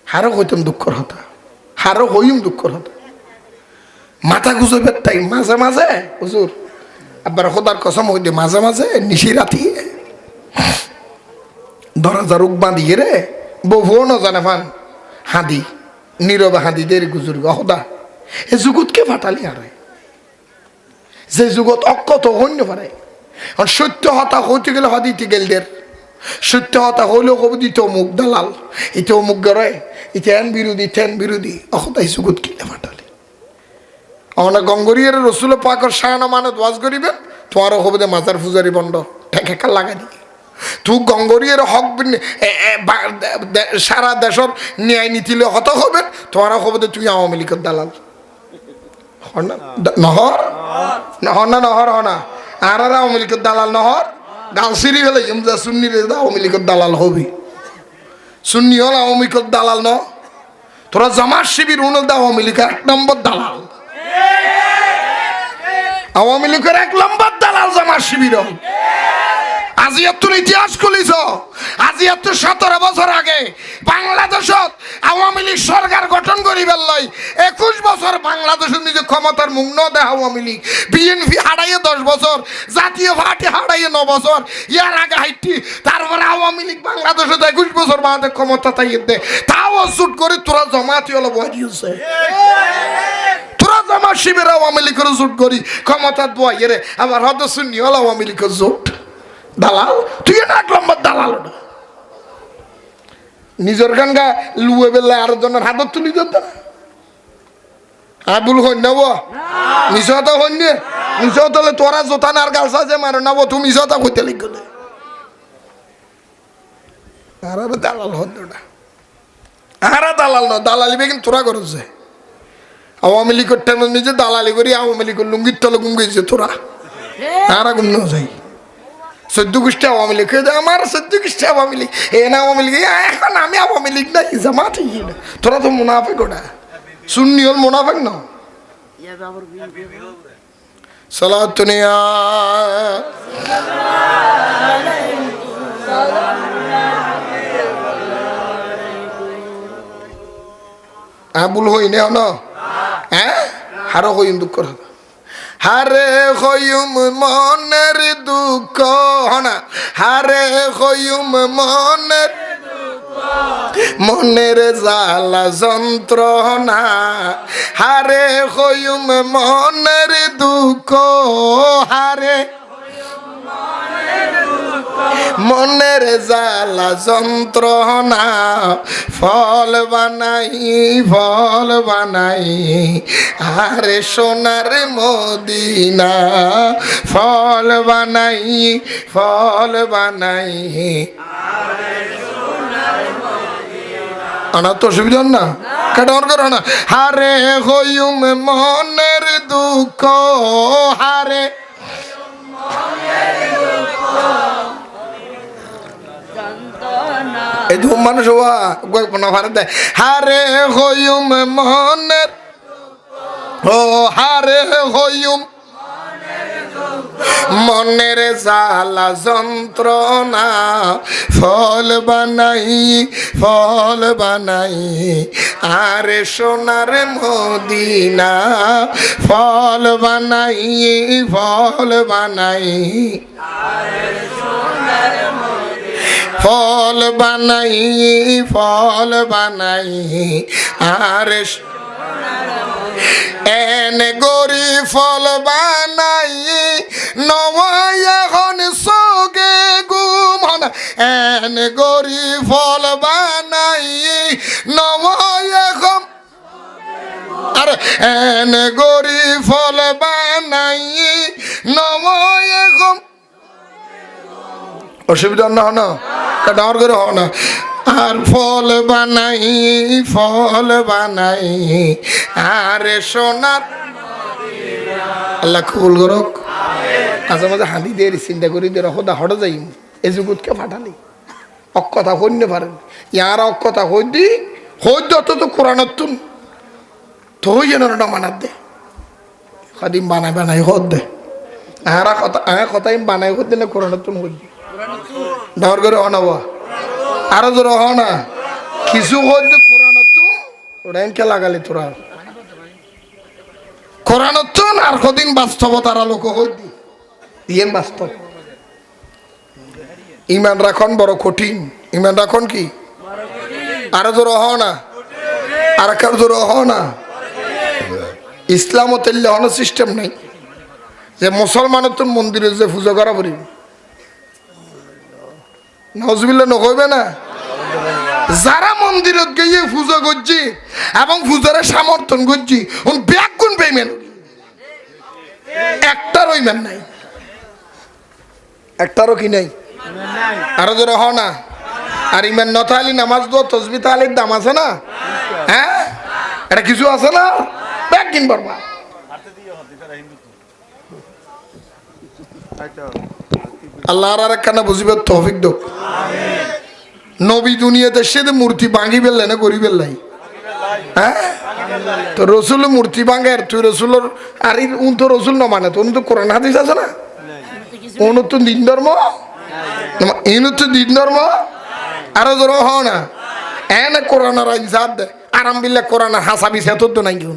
Speaker 1: হারও হইতাম দুঃখর হতা হারও হইম দুঃখর হতা মাথা গুজবের তাই মাঝে মাঝে হুজুর আবার খোদার কসম হইতে মাঝে মাঝে নিশি রাতি দরজা রোগ বাঁধিয়ে রে বউও ন জানে ফান হাঁদি নীরবে হাঁদি দেরি গুজুর হদা এ যুগতকে ফাটালি হারে যে যুগত অক্ষত হইন্য পারে সত্য হতা হইতে গেলে হদিতে গেল দের সত্য হতা হইলেও কব দিত অমুক দালাল এটা অমুক গড়ে এটা এন বিরোধী ঠেন বিরোধী অহতাই সুগত কিনে ফাটালি আমরা গঙ্গরিয়ার রসুল পাকর শাহানা মানত ওয়াজ করিবেন তোমারও হব দে মাজার ফুজারি বন্ধ ঠেকা লাগাই দি তুই গঙ্গরিয়ার হক সারা দেশের ন্যায় নীতিলে হত হবেন তোমারও হব দে তুই আওয়ামী লীগের দালাল নহর নহর না নহর হনা আর আওয়ামী লীগের দালাল নহর গাল সিঁড়ি ফেলে যা সুন্নি আওয়ামী লীগের দালাল হবি সুন্নি হল আওয়ামী লীগের দালাল ন তোরা জামাত শিবির উনল আওয়ামী লীগের 1 নম্বর দালাল আওয়ামী লীগের 1 নম্বর দালাল জামাত শিবির আজি এত ইতিহাস খুলিছ আজি এত 17 বছর আগে বাংলাদেশত আওয়ামী লীগ সরকার গঠন করিবার লাই 21 বছর বাংলাদেশের নিজে ক্ষমতার মুখ ন দেয় আওয়ামী লীগ বিএনপি হারাইয়ে 10 বছর জাতীয় পার্টি হারাইয়ে 9 বছর ইয়ার আগে হাইটি তারপরে আওয়ামী লীগ বাংলাদেশে 21 বছর বাদে ক্ষমতা তাইয়ে দে তাও জুট করে তোরা জমাতি হলো বই দিয়েছে তোরা জামাত শিবির আওয়ামী লীগের জুট করি ক্ষমতা বইয়ে রে আবার হয়তো সুন্নি হল আওয়ামী লীগের জোট দালাল তুই 1 নম্বর দালাল নিজের গান গা লুয়ে বেলা আর জনের হাতত তুলি দিত না আবুল হইন নেব মিশতা হইন নে মিশত হলে তোরা জোতান আর গালসা যে মারো নেব তুমি মিশতা হইতে লিখ দে আর দালাল হতটা আর দালাল না দালালি বেগিন তোরা করছে আওয়ামী লীগের টাইমে নিজে দালালি করি আওয়ামী লীগের লুঙ্গির তলে গুঙ্গিছে তোরা আর গুম না যাই 14 গোষ্ঠী আওয়ামী লীগ আমার 14 গোষ্ঠী আওয়ামী লীগ এ না আওয়ামী লীগ এখন আমি আওয়ামী লীগ না জামাত তোরা তো মুনাফিক ওটা সুন্নি হল মুনাফিক না সালাতুনিয়া আবুল হইনে না হ্যাঁ হারো হইম দুঃখ হারে হইম মনের দুঃখ হনা হারে হইম মনের জ্বালা যন্ত্রণা হারে হইম মনের দুঃখ হারে মনের জ্বালা যন্ত্রণা ফল বানাই আরে সোনার মদিনা ফল বানাই আনা তো অসুবিধা না কাটার করো না হারে হইম মনের দুঃখ হারে এই ধুম মানুষ ভারত দেয় হারে হইম মনের ও হারে হইম মনের জ্বালা যন্ত্রণা ফল বানাই আরে সোনার মদিনা ফল বানাই ফল বানাই আরে এন গরি ফল বানাই নয় এখন সোগে গুমন এন গরি ফল বানাই নয় এখন আরে এন গরি ফল বানাই নয় এখন অসুবিধা না না ডাঙর করে হ না আর ফল বানাই আরে সোনার আল্লাহ কবুল করক মাঝে মাঝে হাঁদি দিয়ে চিন্তা করি দিয়ে হদা হঠাৎ যাই এ জুগুতকে ফাটালি অকথা হইতে পারেন ইয়ার অকথা হইদি অত তো কোরআনতুন তো হই যেন মানার দে খাদিম বানাই হদ দে কথাই বানাই হদ দিলে কোরআনতুন হইদি ডাঙর করে অনাবা আরো জোর হ না কিছু হইতে কোরআনতুন ওটা লাগালি তোরা কোরআনতুন আর কদিন বাস্তবতার লোক হইদি ইয়েন বাস্তব ইমান রাখন বড় কঠিন ইমান রাখন কি আরো জোর হ না আর কার জোর হ না ইসলাম তেলে হন সিস্টেম নাই যে মুসলমানের তো মন্দিরে যে পূজা করা পড়ি নজবিল্লা নকইবে না যারা মন্দিরত গিয়ে পূজা করছি এবং পূজারে সমর্থন করছি ব্যাগ গুণ পেমেন একটারও ইমান নাই একটারও কি নাই আরো জোরে হ না আর ইমান নথালি নামাজ দো তসবি তালির দাম আছে না হ্যাঁ এটা কিছু আছে না ব্যাগ কিন পারবা আল্লাহ আর একখানা বুঝিবে তৌফিক দো নবী দুনিয়াতে সে মূর্তি ভাঙি ফেললে না করি ফেললাই হ্যাঁ তো রসুল মূর্তি ভাঙে তুই রসুলের আর উন তো রসুল ন মানে তো উনি তো কোরআন হাদিস আছে না উনি তো দিন ধর্ম ইনু তো দিন ধর্ম আরো ধরো হ না এনে কোরআনের আইনসাদ দে আরাম বিল্লে কোরআনের হাসাবি সে তো নাই কেউ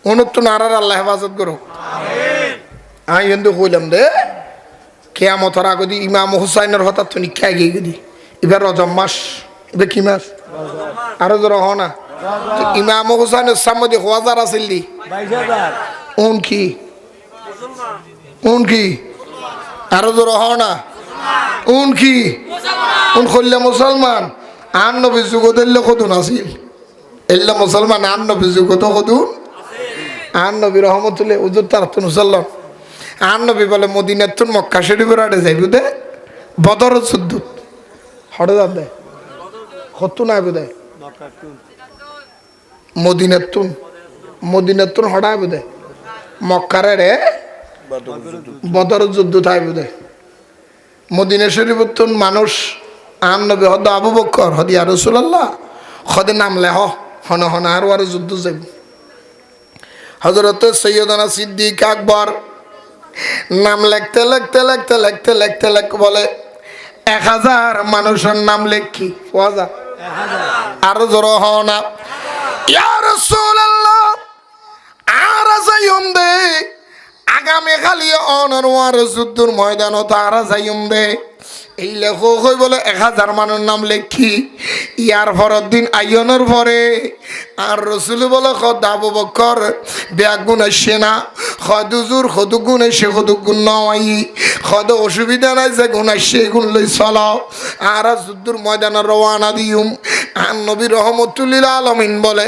Speaker 1: উনুর তো নারার আল্লাহ হেফাজত করো আমি কিন্তু কইলাম দে কেয়ামতের আগে দি ইমাম হুসাইনের হঠাৎ তো নিক্ষা গিয়ে গেদি এবার রজব মাস এবার কি মাস আরো জোর হ না ইমাম হুসাইনের সামনে হাজার আছিল দি উন কি আরো জোর হ না উন কি উন খল্লে মুসলমান আর নবী যুগত এলে কদুন আসিল এলে মুসলমান আর নবী যুগত কদুন আর নবী রহমতুল্লাহ উজুর তার তো মুসল্লাম আর নবী বলে মদিনার তুন মক্কা শরীফের আড়ে যাইব দে বদর যুদ্ধ হঠাৎ যান দেয় হতু নাই বোধ মদিনার তুন হঠাৎ বোধ মক্কারে রে বদর যুদ্ধ থাই বোধ মদিনা শরীফের তুন মানুষ আর নবী হদ আবু বকর হদি আর রাসূলুল্লাহ হদে নামলে হন হন আর যুদ্ধ যাইব হযরত সৈয়দনা সিদ্দিক আকবর নাম লিখতে লিখতে লিখতে লিখতে লিখতে লিখতে বলে 1000 মানুষের নাম লেখি আরো জোর হও না ইয়া রাসূলুল্লাহ আর যাইম দে আগামী খালি অনরওয়ার যুদ্ধর ময়দানও তারা যাইম দে এই লেখক হই বলে 1000 মানুষের নাম লেখি ইয়ার পরের দিন আইনের পরে আর রসুল বলে খদ আবু বকর ব্যাগুন আসে না খদুজুর খদুগুণ এসে খদুগুণ নয় খদ অসুবিধা নাই যে গুণ আসে গুণ লই চলাও আর যুদ্ধর ময়দানে রওয়ানা দিউম আর নবী রহমতুল্লিল আলমিন বলে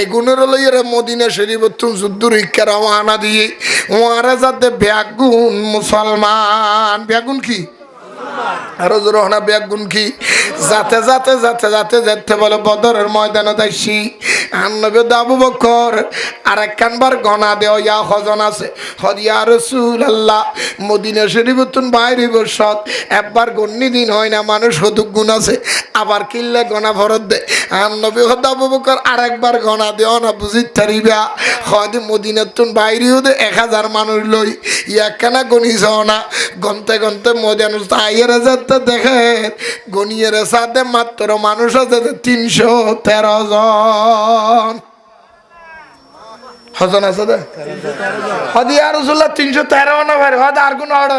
Speaker 1: এগুনের লইয়ের মদিনা শরীফ তুম যুদ্ধর ইচ্ছা রওয়ানা দিয়ে ওয়ারা যাতে ব্যাগুন মুসলমান ব্যাগুন কি আরো রহনা ব্যাগুন কি যাতে যাতে যাতে যাতে যেতে বলে বদরের ময়দানে যাইছি আর নবী আবু বকর আর একখানবার গনা দেও ইয়া হজন আছে হদ ইয়া রাসূলুল্লাহ মদিনা শরীফতুন বাইরে বসত একবার গন্নি দিন হয় না মানুষ হতুক গুণ আছে আবার কিল্লে গনা ভরত দে আর নবী হদ আবু বকর আর একবার গনা দেও না বুঝি তারিবা হদ মদিনাতুন বাইরেও দে 1000 মানুষ লই ইয়াখানা গনি যাও না গনতে গনতে মদিনা আইয়ের যাতে দেখে গনিয়ের সাথে মাত্র মানুষ আছে 313 জন হজন আছে দে হদি আর রাসূলুল্লাহ 313 না ভাই হদ আর গুণ হড়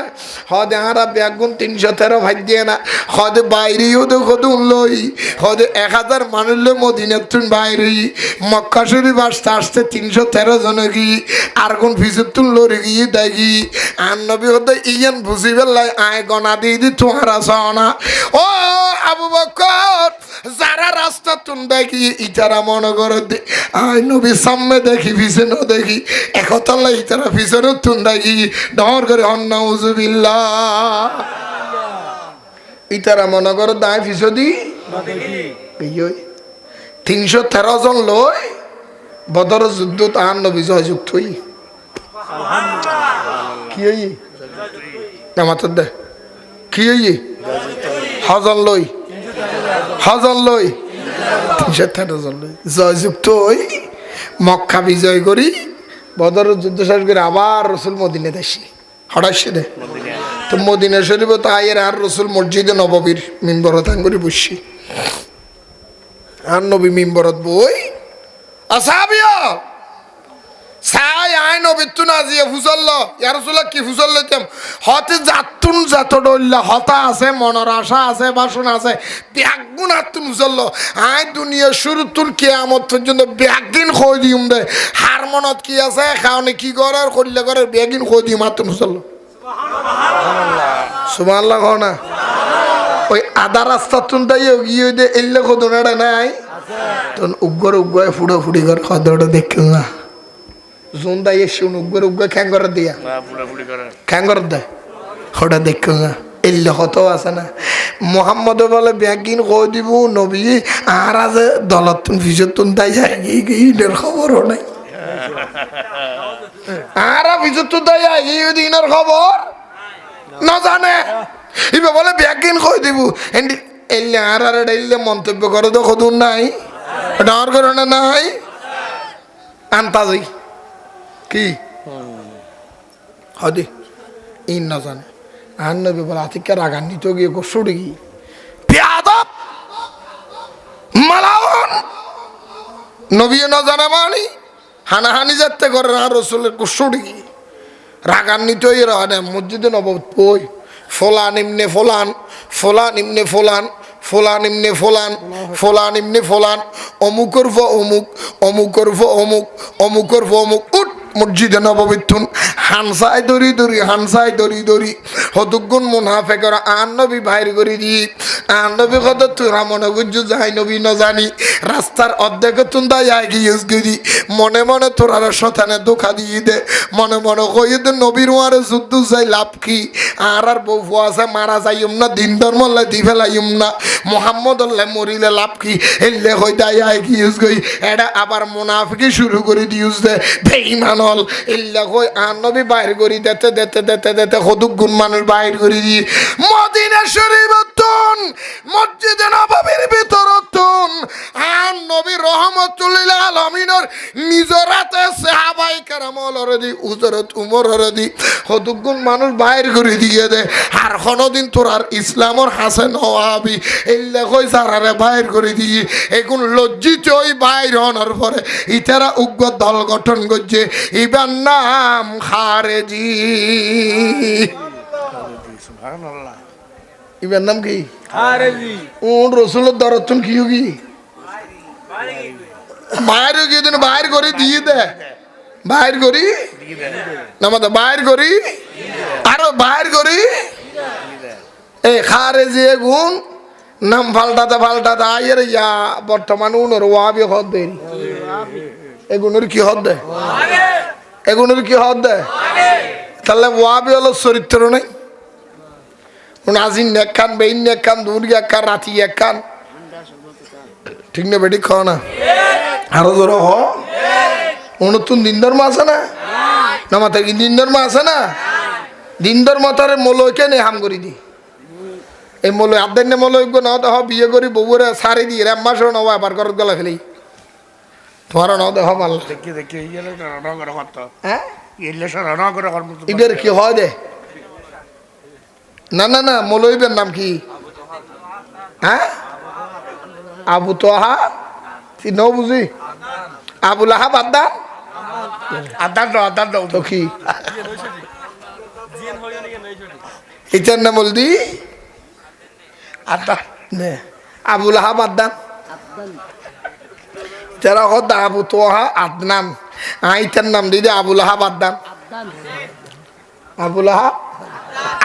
Speaker 1: হদ আরা ব্যাগুন 313 ভাই দিয়ে না হদ বাইরেও তো কদুন লই হদ 1000 মানুষ লো মদিনার তুন বাইরে মক্কা শরীফ আসতে আসতে 313 জন কি আর গুণ ফিজতুন লরি গিয়ে দেখি আর নবী হদ ইয়ান বুঝি বেলাই আয় গনা দিয়ে দি তোমারা সানা ও আবু বকর যারা রাস্তা তুন দেখি ইতারা মনে করে আয় নবী সামনে দেখি পিছনে দেখি একতলা ইতারা পিছনে তুন দেখি ডর করে নাউযুবিল্লাহ ইতারা মনে করে দায় পিছদি 313 জন লই বদর যুদ্ধ আর নবী জয়যুক্ত হই কি হই নামাত দে কি হই হাজার লই 313 জন লই জয়যুক্ত হই মক্কা বিজয় করি বদর যুদ্ধ শেষ করে আবার রসুল মদিনাতে আসি হঠাৎ দে তো মদিনা শরীফ তো আয়ের আর রসুল মসজিদে নববীর মিম্বরত আঙ্গুরি বসি আর নবী মিম্বরত বই আসাবিয়া সাই আই নবিত্তু না জিয়ে ফুসল্ল ইয়া রাসূলুল্লাহ কি ফুসল লইতাম হতে জাতুন জাত ডল্লা হতা আছে মনের আশা আছে বাসনা আছে ব্যাগুন আতুন ফুসল্ল আই দুনিয়া শুরু তুল কিয়ামত পর্যন্ত ব্যাগদিন কই দিম দে হার মনত কি আছে খাওনে কি করার করলে করে ব্যাগিন কই দিম আতুন ফুসল্ল সুবহানাল্লাহ সুবহানাল্লাহ কও না ওই আদা রাস্তা তুন তাই গিয়ে দে এল্লে কদনাড়া নাই তখন উগ্র ফুড়ো ফুড়ি করে খদড় দেখো না জোনদা এসে উগ্র খ্যাঙ্গর দিয়া খ্যাঙ্গর দেয় ওটা দেখো না এল্লে কত আছে না মোহাম্মদ বলে ব্যাগিন কই দিব নবী আর আজ দলতুন ভিজতুন তাই যায় ইনের খবরও নাই আর ভিজতুন তাই যায় ইনের খবর না জানে ইবে বলে ব্যাগিন কই দিব এল্লে আর এল্লে মন্তব্য করে তো কদুন নাই ডর করে না নাই আনতাজি কি হদি ইন না জানে আর নবী বলে আতিকা রাগান্বিত গিয়ে গোসড়ে গিয়ে বেয়াদব মালাউন নবী না জানা মানি হানাহানি যাতে করে আর রাসূলের গোসড়ে গিয়ে রাগান্বিত হয়ে রানে মসজিদে নববী কই ফলান ইমনে ফলান ফলান ইমনে ফলান ফলান ইমনে ফলান ফলান ইমনে ফলান অমুকর ফ অমুক অমুকর ফ অমুক অমুকর ফ অমুক উঠ মসজিদে নববীতুন হানসাই দরি হতুগুন মুনাফিকরা আন নবী বাইর করে দি আন নবী কত তোরা মনে গুজ্জু যাই নবী ন জানি রাস্তার অর্ধেক তুন্দা যাই গিয়েস গিরি মনে মনে তোরা শতানে ধোকা দিয়ে দে মনে মনে কই দে নবীর ওয়ারে যুদ্ধ যাই লাভ কি আর বউ আছে মারা যাইম না দিন ধর্মলে দি ফেলাইম না মোহাম্মদ আল্লাহ মরিলে লাভ কি এলে হই দাই আই গিয়েস গই এটা আবার মুনাফিকি শুরু করে দিউস দে বেঈমানল এলে কই আন নবী বাইর করে দিতে হদুক গুণ মানুষ বাইর করে দি মদিনা শরীফতুন মসজিদে নববীর ভিতরতুন আন নবী রহমাতুল্লিল আলামিনের নিজরাতে সাহাবায়ে কেরামল রদি উজরত উমর রদি হদুক গুণ মানুষ বাইর করে দিয়ে দে আর কোনদিন তোর আর ইসলামর হাসান হওয়াবি এলে কই সারারে বাইর করে দি এখন লজ্জিত ওই বাইর হওয়ার পরে ইতারা উগ্র দল গঠন করছে ইবার নাম খারেজি সুবহানাল্লাহ ইবার নাম কি খারেজি ওন রাসূলের দরতুন কি হগি বাইর গিয়ে দিন বাইর করে দিয়ে দে বাইর করি নামাজ বাইর করি আরো বাইর করি এই খারেজি গুণ নাম পাল্টাতে আয়ের ইয়া বর্তমান উনর ওয়াবি হদ দেন এগুলোর কি হদ দেয় এগুলোর কি হদ দেয় তাহলে ওয়াবি হলো চরিত্র নাই আজিন এক খান বেইন এক খান দূর এক খান রাতি এক খান ঠিক না বেটি খাও না আরো জোর হ নতুন দিন ধর্ম আছে না না মাথায় কি দিন ধর্ম আছে না দিন ধর্ম তারে মলয়কে নে হাম করি দি এই মলয় আদান্য মলয় না দেহ বিয়ে করি বউরে সারি দিয়ে রে মাসও নব আবার ঘর গলা ফেলি তোমার ন দেহ মাল ইবের কি হয় দে না না না মলয়বের নাম কি হ্যাঁ আবু তোহা ন বুঝি আবুল আহাব আদান আদান তো কি ইটার নাম বলদি আদান নে আবুল আহাব আদান যারা হদ আবু তোহা আদনান আইটার নাম দিদি আবুল আহাব আদান আবুল আহাব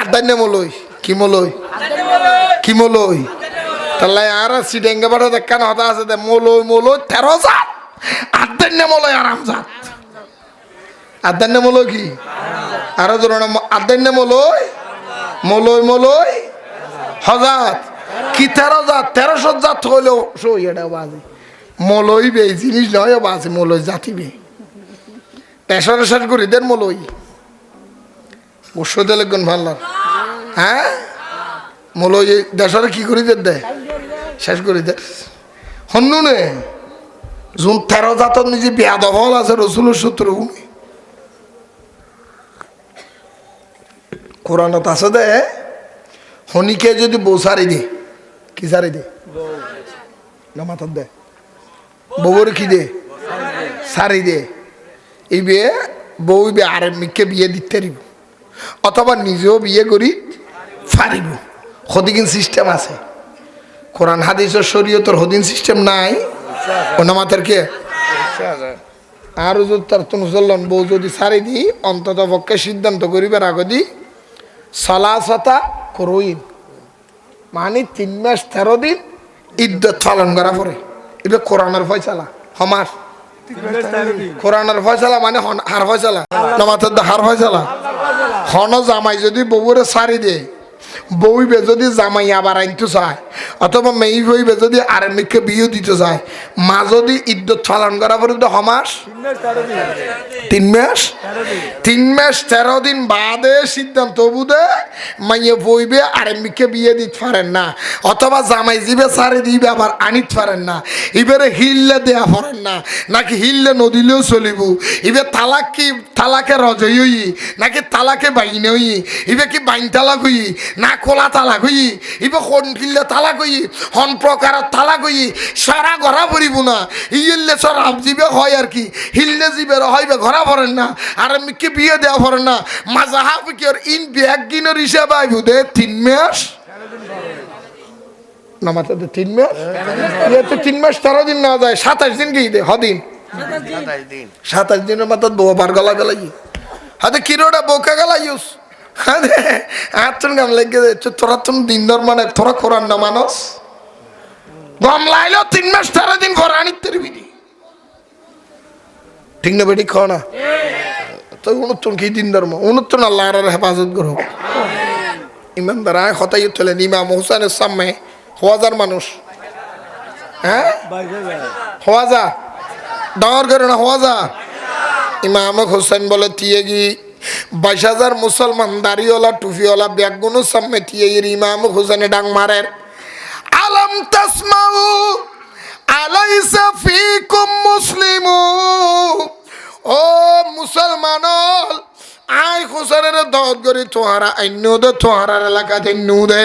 Speaker 1: আদান নে মলই কি মলই কি মলই তাহলে আর সিডেঙ্গা বাড়া দেখানো হতা আছে দে মলই 13 জাত আদান্য মলয় আরাম জাত আদান্য মলয় কি আরো ধরুন আদান্য মলয় হজাত কি 13 জাত 1300 জাত হইলেও সই এটা বাজে মলয় বে জিনিস নয় বাজে মলয় জাতিবে পেশার শেষ করি দেন মলয় ওষুধ লাগন ভালো হ্যাঁ মলয় দেশের কি করি দে শেষ করি দে হন্নু নে যোন 13 জাতর নিজে বেয়াদ হল আছে রসুলের সূত্র কোরআনত আছে দে হনিকে যদি বউ সারি দে কি সারি দে না মাথার দে বউর কি দে সারি দে এই বিয়ে বউ বিয়ে আর মিকে বিয়ে দিতে পারিব অথবা নিজেও বিয়ে করি পারিব হদিন সিস্টেম আছে কোরআন হাদিসের শরীয়তের হদিন সিস্টেম নাই ওনামাতের কে আর যদি তার তুনসল্লন বউ যদি সারি দি অন্তত পক্ষে সিদ্ধান্ত করিবার আগে দি সলাসতা করইন মানে 3 মাস 13 দিন ইদ্যত পালন করা পরে এটা কোরআনের ফয়সালা হমাস কোরআনের ফয়সালা মানে হার ফয়সালা নামাতের হার ফয়সালা হন জামাই যদি বউরে সারি দে বউবে যদি জামাই আবার আনতে চায় অথবা মেয়ে বইবে যদি আর মেয়েকে বিয়ে দিতে চায় মা যদি ইদ্যত পালন করা পরে হমাস 3 মাস 13 দিন বাদে সিদ্ধান্ত বুঝে মাইয়ে বইবে আর মেয়েকে বিয়ে দিতে পারেন না অথবা জামাই জিবে সারি দিবে আবার আনিতে পারেন না এবারে হিললে দেয়া পারেন না নাকি হিললে নদিলেও চলিব এবার তালাক কি তালাকে রজই হই নাকি তালাকে বাইনে হই এবার কি বাইন তালাক হই না খোলা তালাক হই এবার কোন কিল্লে তালাক হই হন প্রকারের তালাক হই সারা ঘরা পড়িব না ইল্লে সর জিবে হয় আর কি হিললে জিবে হইবে ঘরা পড়েন না আর মিকে বিয়ে দেওয়া পড়েন না মাজাহা ফিকির ইন ব্যাগ দিনের হিসাবে আইব দে 3 মাস না মাত্র 3 মাস তো 3 মাস 13 দিন না যায় 27 দিন কি দে হদিন 27 দিনের মাত্র বউ বার গলা গলাই হাতে কিরোটা বোকা গেলাইস আটজন গাম লেগে যাচ্ছে তোরা তুমি দিন ধর মানে তোরা কোরআন না মানুষ গম লাইলো 3 মাস 4 দিন পর আনিতে দিবি ঠিক না বেটি খাও না তো উনত্তন কি দিন ধর্ম উনত্তন আল্লাহর হেফাজত করো ইমানদার আয় হতাই চলেন ইমাম হোসেনের সামনে হাজার মানুষ হ্যাঁ হওয়াজা ডাঙর করে না হওয়াজা ইমাম হোসেন বলে তিয়ে গি 22,000 মুসলমান দাড়িওয়ালা টুপিওয়ালা ব্যাগগুনোর সামনে তিয়ে গিয়ে ইমাম হোসেনে ডাং মারের আলম তাসমাউ আলাইসা ফিকুম মুসলিমু ও মুসলমানল আয় হোসেনের দাওয়াত করে তোহারা অন্য দে তোহারার এলাকাতে নু দে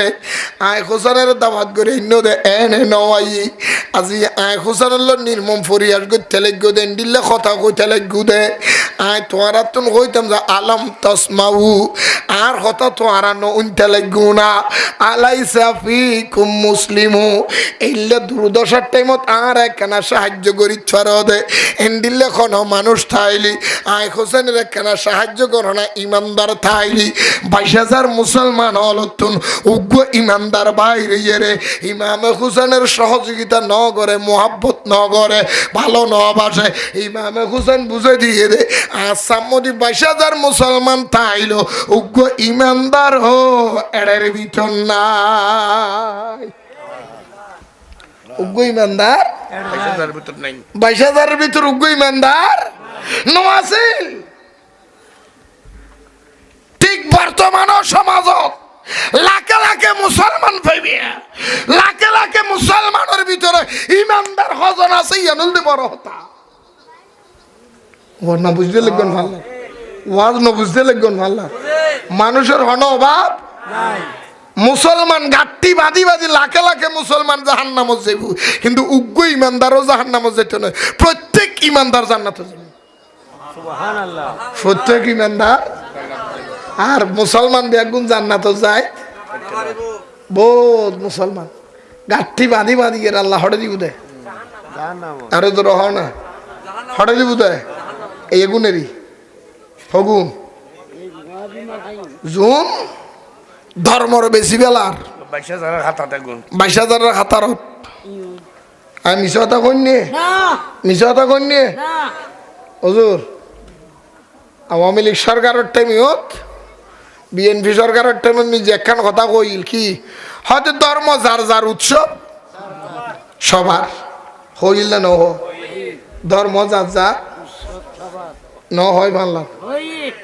Speaker 1: আয় হোসেনের দাওয়াত করে অন্য দে এনে নয় আজি আয় হোসেনের নির্মম ফরিয়াস করতে লাগো দেন দিলে কথা কইতে লাগো দে আয় তোহারা তুমি কইতাম যে আলম তাসমাউ আর কথা তোহারা নইতে লাগো না আলাইসা ফিকুম মুসলিমু এইলে দুর্দশার টাইমত আর একখানা সাহায্য করি ছড়া দে এন্ডিলে কোনো মানুষ থাইলি আয় হোসেনের একখানা সাহায্য কর না ইমানদার থাইলি 22,000 মুসলমান হলতুন উগ্র ইমানদার বাইরে রে ইমাম হুসেনের সহযোগিতা ন করে মোহাব্বত ন করে ভালো ন বাসে ইমাম হুসেন বুঝে দিয়ে দে আসাম মধ্যে 22,000 মুসলমান থাইলো উগ্র ইমানদার হো এড়ের ভিতর নাই উগ্র ইমানদার 22,000 ভিতর নাই 22,000 ভিতর উগ্র ইমানদার ন আছে বর্তমান সমাজত লাখে লাখে মুসলমান পাইবে লাখে লাখে মুসলমানের ভিতরে ইমানদার হজন আছে ইয়ানুল দি বড় হতা ওর না বুঝতে লাগবেন ভালো ওয়াজ না বুঝতে লাগবেন ভালো মানুষের হন অভাব নাই মুসলমান গাট্টি বাদি বাদি লাখে লাখে মুসলমান জাহান্নামে যাইব কিন্তু উগ্র ইমানদারও জাহান্নামে যেতে নয় প্রত্যেক ইমানদার জান্নাতে যাবে সুবহানাল্লাহ প্রত্যেক ইমানদার আর মুসলমান বেগুন জান্নাত যায় বহুত মুসলমান গাঠি বাঁধি বাঁধি গেলে আল্লাহ হটে দিব দেয় আরে তো রহ না হটে দিব দেয় এই এগুনেরই ফগুন জুন ধর্মর বেশি বেলার 22,000 হাতারত আর মিশা কথা কইনি মিশা কথা কইনি হুজুর আওয়ামী লীগ সরকারের টাইমত বিএনপি সরকারের টাইমে আমি যে একখান কথা কইল কি হয়তো ধর্ম যার যার উৎসব সবার হইল না নহ ধর্ম যার যার ন হয় বাংলা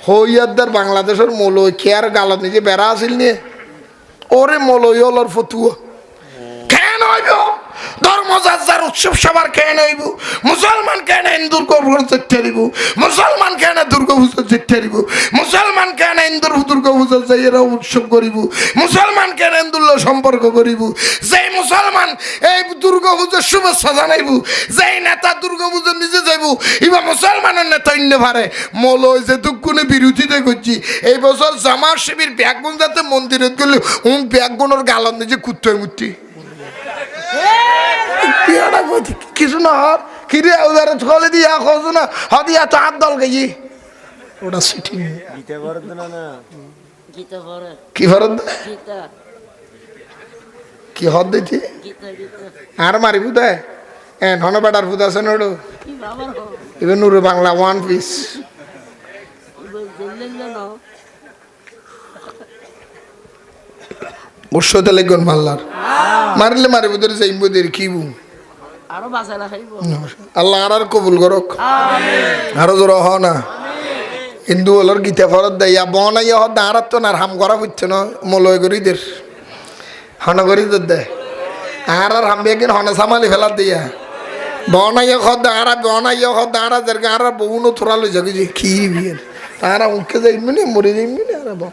Speaker 1: হইয়াদের বাংলাদেশের মৌলই খেয়ার গালত নিজে বেড়া আসিল নিয়ে ওরে মৌলই হলর ফতুয়া কেন হইব ধর্ম যার যার উৎসব সবার কেন হইব মুসলমান কেন হিন্দুর চেষ্টা দিব মুসলমান কেন দুর্গা পুজোর চেষ্টা দিব মুসলমান কেন হিন্দুর দুর্গা পুজোর যাই এরা উৎসব করিব মুসলমান কেন হিন্দুর সম্পর্ক করিব যেই মুসলমান এই দুর্গা পুজোর শুভেচ্ছা জানাইব যেই নেতা দুর্গা পুজো নিজে যাইব এবার মুসলমানের নেতা অন্য ভারে মৌলই যে দুঃখনে বিরোধিতা করছি এই বছর জামার শিবির ব্যাগুন যাতে মন্দিরে গেলে ব্যাগুনের গালত নিজে কুত্তে মুত্তি কিছু না কিরে ওদের ছলে দিয়া খোঁজো না হদিয়া তো হাত দল গেছি ওটা সিটি কি ফরত কি হদ দিতি আর মারি বুধ ধন বেটার বুধ আছে নোড়ো এবার নুরু বাংলা 1 পিস বসতে লাগন মাল্লার মারলে মারি বুধের যাইব দের কি বু আরো বাঁচাইলা খাইব আল্লাহ আর কবুল করক আমিন আরো জোর হ না হিন্দু হলর গীতা ফরত দেয়া বনাই হ দাঁড়াত তো না হাম করা হচ্ছে না মলয় করি দের হন করি দে আর আর হাম বেগিন হনে সামালি ফেলা দিয়া বনাই হ দাঁড়া বনাই হ দাঁড়া দের আর বহুনো থোড়া লই যাবি যে কি বিয়ের তারা উনকে যাইবি না মরে যাইবি না আর বাবা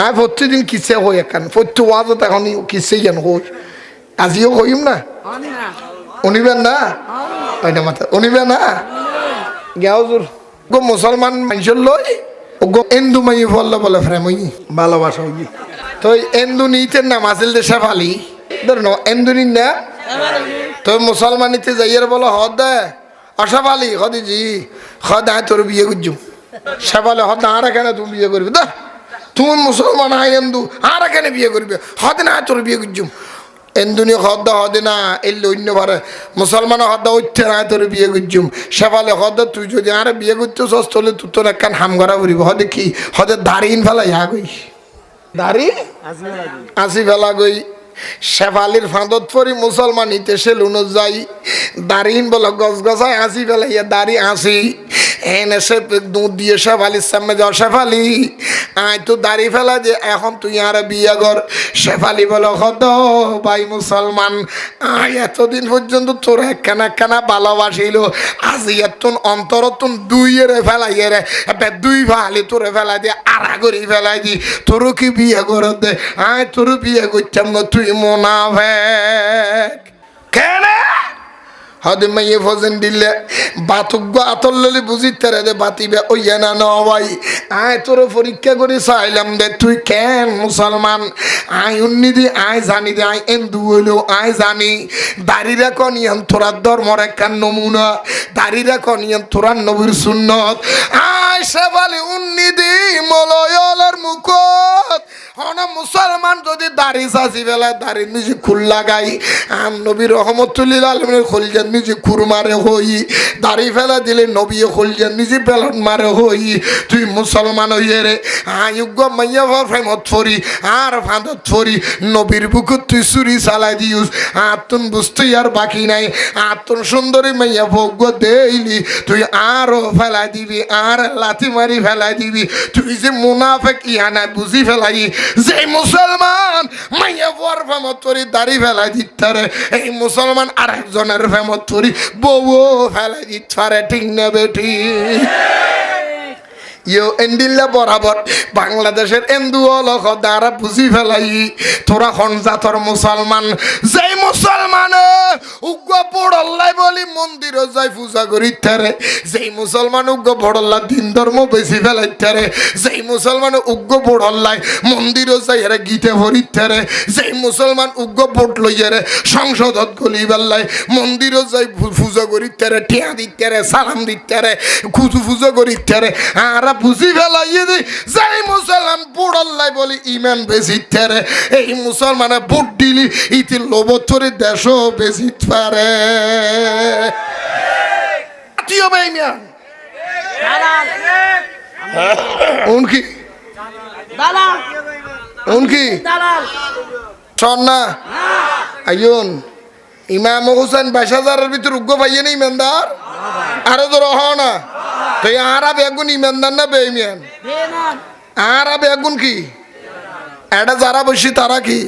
Speaker 1: আর প্রতিদিন কিসে হই এখন প্রত্যেক ওয়াজত এখন কিসে কেন হই আজিও হইম না উনিবেন না ওইটা মাথা উনিবে না গাওজুর গো মুসলমান মানুষের লই গো এন্দু মাই ফল বলে ফ্রেম হই ভালোবাসা হই তো এন্দু নিতে নাম আসিল দেশে ফালি ধর ন এন্দু নি না তো মুসলমানিতে যাইয়ের বলে হদ দে আশা ফালি হদি জি হদ তোর বিয়ে করছু সে বলে হদ আর কেন তুমি বিয়ে করবে দা তুমি মুসলমান হাই হিন্দু আর কেন বিয়ে করবে হদ না তোর বিয়ে করছুম এন্দুনি হদ হদে না এলে অন্য ভারে মুসলমান হদ উঠছে না তোর বিয়ে করছুম সে বলে হদ তুই যদি আর বিয়ে করতে চাস তাহলে তুই তোর একখান হাম করা করিব হদে কি হদে দাঁড়িয়ে ফেলা ইয়া গই দাড়ি আসি ফেলা গই শেফালির ফাঁদত পরি মুসলমান ইতে সে লুনো যাই দাঁড়িয়ে বলো গছ গছায় আসি ফেলাইয়া দাড়ি আসি এনে সে দুধ দিয়ে শেফালির সামনে যাও শেফালি আয় তো দাড়ি ফেলা যে এখন তুই আর বিয়ে কর শেফালি বলো হদ ভাই মুসলমান আয় এতদিন পর্যন্ত তোর একখানা ভালোবাসিল আজি এতন অন্তরতন দুই এরে ফেলাই রে দুই ভালি তোরে ফেলাই দিয়ে আড়া করি ফেলাই দি তোরও কি বিয়ে করে দে আয় তোরও বিয়ে করতাম না তুই মোনাফেক কেন হদে মাইয়ে ফজেন দিলে বাতুক আতর ললি বুঝিতে রে দে বাতিবে ওই না ন ভাই আয় তোর পরীক্ষা করে চাইলাম দে তুই কেন মুসলমান আয় উন্নি দি আয় জানি দে আয় এন্দু হইলো আয় জানি দাড়িরা কনিয়ান তোরার ধর্মর একখান নমুনা দাড়িরা কনিয়ান তোরার নবীর সুন্নত আয় সে বলে উন্নি দি মলয়লের মুখত হন মুসলমান যদি দাড়ি চাষি বেলায় দাড়ি নিজে খুল লাগাই আর নবী রহমতুল্লিল আলমের খোলজেন নিজে খুর মারে হই দাড়ি ফেলা দিলে নবী খোলজেন নিজে বেলন মারে হই তুই মুসলমান হইয়ে রে আয়োগ্য মাইয়া ভর ফেমত ফরি আর ফাঁদত ফরি নবীর বুকুত তুই চুরি চালাই দিউস আতুন বুঝতেই আর বাকি নাই আতুন সুন্দরী মাইয়া ভোগ্য দেইলি তুই আরও ফেলাই দিবি আর লাথি মারি ফেলাই দিবি তুই যে মুনাফেক ইহানা বুঝি ফেলাই যে মুসলমান মাইয়া বর ফেমত করি দাড়ি ফেলাই দিতে এই মুসলমান আর একজনের ফেমত করি বউ ফেলাই দিতে ঠিক নেবে ঠিক ইয়ো এন্ডিল্লা বরাবর বাংলাদেশের এন্দু অলখ দ্বারা বুঝি ফেলাই তোরা হনজাতর মুসলমান যেই মুসলমান উগ্র বড়ল্লাই বলি মন্দিরও যাই পূজা করিতে রে যেই মুসলমান উগ্র বড়ল্লা দিন ধর্ম বেশি ফেলাইতে রে যেই মুসলমান উগ্র বড়ল্লাই মন্দিরও যাই রে গীতে ভরিতে রে যেই মুসলমান উগ্র ভোট লইয়ে রে সংসদত গলি বেল্লাই মন্দিরও যাই পূজা করিতে রে টিয়া দিতে রে সালাম দিতে রে খুজু পূজা করিতে রে আর বুঝি ফেলাইয়ে দি যাই মুসলমান বুড়ল্লাই বলি ইমান বেশিতে রে এই মুসলমানে ভোট দিলি ইতি লোবতরে দেশও বেশিতে পারে আতিও বেইমিয়া উনকি দালাল উনকি দালাল সন্না আইয়ুন ইমাম হোসেন ২২,০০০-এর ভিতর উগ্র পাইয়ে নেই ইমানদার আরো তো রহ না তো আরা বেগুন ইমানদার না বেইমান আরা বেগুন কি এটা যারা বসি তারা কি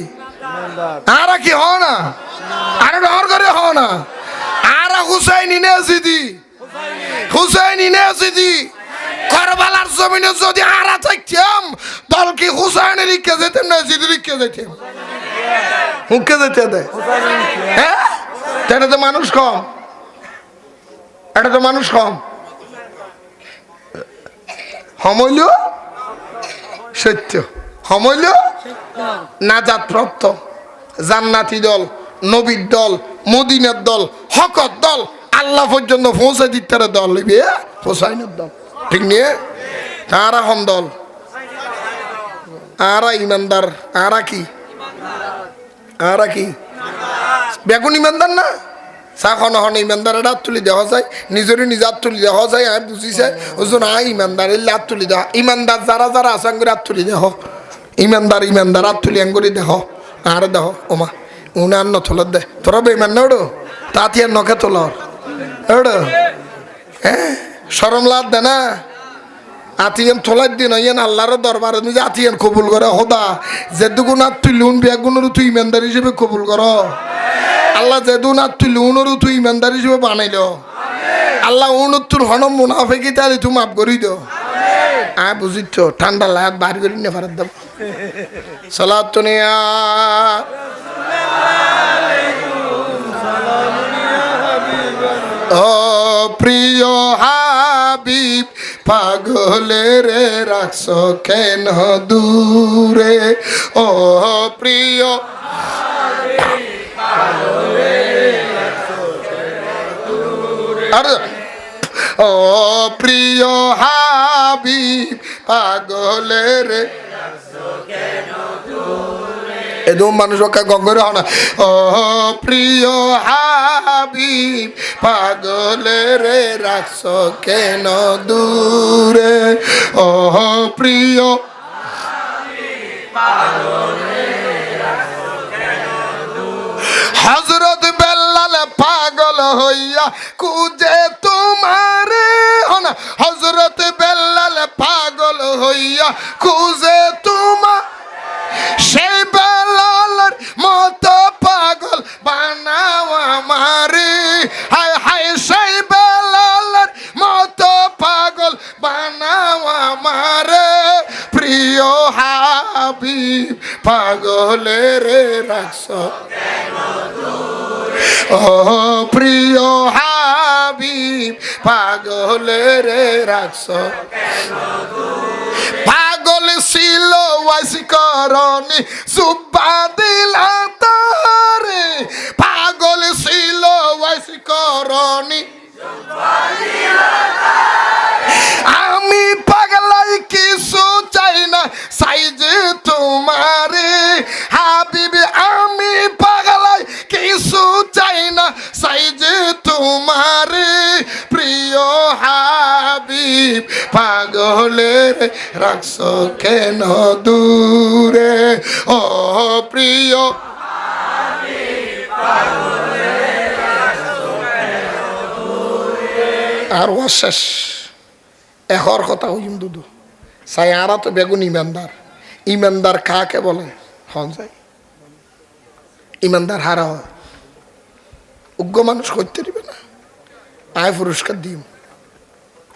Speaker 1: আরা কি হ না আরে ডর করে হ না আরা হুসাইনি নে জিদি হুসাইনি নে জিদি করবালার জমিনে যদি আরা থাকতাম দল কি হুসাইনের রিক্কে যেতাম না জিদি রিক্কে যেতাম হুকে যেতে দেয় হ্যাঁ এটা তো মানুষ কম এটা তো মানুষ কম হমইল সত্য হমইল নাজাত প্রাপ্ত জান্নাতি দল নবীর দল মদিনার দল হকত দল আল্লাহ পর্যন্ত পৌঁছে দিতে দল লিবি হোসাইনের দল ঠিক নিয়ে তারা হন দল আরা ইমানদার আরা কি আরা কি বেগুন ইমানদার না চাখন হন ইমানদার রাত তুলি দেওয়া যায় নিজেরই নিজাত তুলি দেওয়া যায় আর বুঝিছে ওজন আই ইমানদার এই লাত তুলি দেওয়া ইমানদার যারা যারা আছে আঙ্গুরি হাত তুলি দেহ ইমানদার ইমানদার হাত তুলি আঙ্গুরি দেহ আর দেহ ওমা উনি আর নথলার দে তোরা বেইমান না ওড়ো তাঁতি আর নখে তোলর ওড়ো হ্যাঁ সরম লাদ দে না আতিয়ান তোলার দিন হইয়েন আল্লাহর দরবারে নিজে আতিয়ান কবুল করে হোদা যে দুগুণ আর তুই লুন বেগুনেরও তুই ইমানদার হিসেবে কবুল কর আল্লাহ যে দুন আর তুই লুনেরও তুই ইমানদার হিসেবে বানাইল আল্লাহ উনুর তোর হনম মুনাফেকি তাহলে তুই মাফ করি দো বুঝিচ্ছ ঠান্ডা লাগ বার করি নে ফারাত দাম সালাত নিয়া ও প্রিয় হাবিব পাগলে রে রাখছ কেন দূরে ও প্রিয় আরে ও প্রিয় হাবিব পাগলের এদম মানুষ গঙ্গরে হয় না ও প্রিয় হাবিব পাগলের রাখছ কেন দূরে ও প্রিয় হযরত বেলাল পাগল হইয়া খুঁজে তোমারে হযরত বেলাল পাগল হইয়া খুঁজে তোমার সেই বেলালের মতো পাগল বানাও আমারে হায় হায় সেই বেলালের মতো পাগল বানাও আমারে প্রিয় হাবিব পাগলের রাখছ ও প্রিয় হাবিব পাগলের রাখছ পাগল ছিল ওয়াসিকরণী সুব্বা দিলা তারে পাগল ছিল ওয়াসিকরণী আমি পাগলাই কিছু চাই না চাই যে তোমারে হাবিব আমি পাগলাই কিছু চাই না চাই যে তোমারে প্রিয় হাবিব পাগলের রাখছ কেন দূরে ও প্রিয় আর শেষ এহর কথা হইম দুদু চাই আরা তো বেগুন ইমানদার ইমানদার কাকে বলে হন যাই ইমানদার হারা হয় উগ্র মানুষ করতে দিবে না আয় পুরস্কার দিম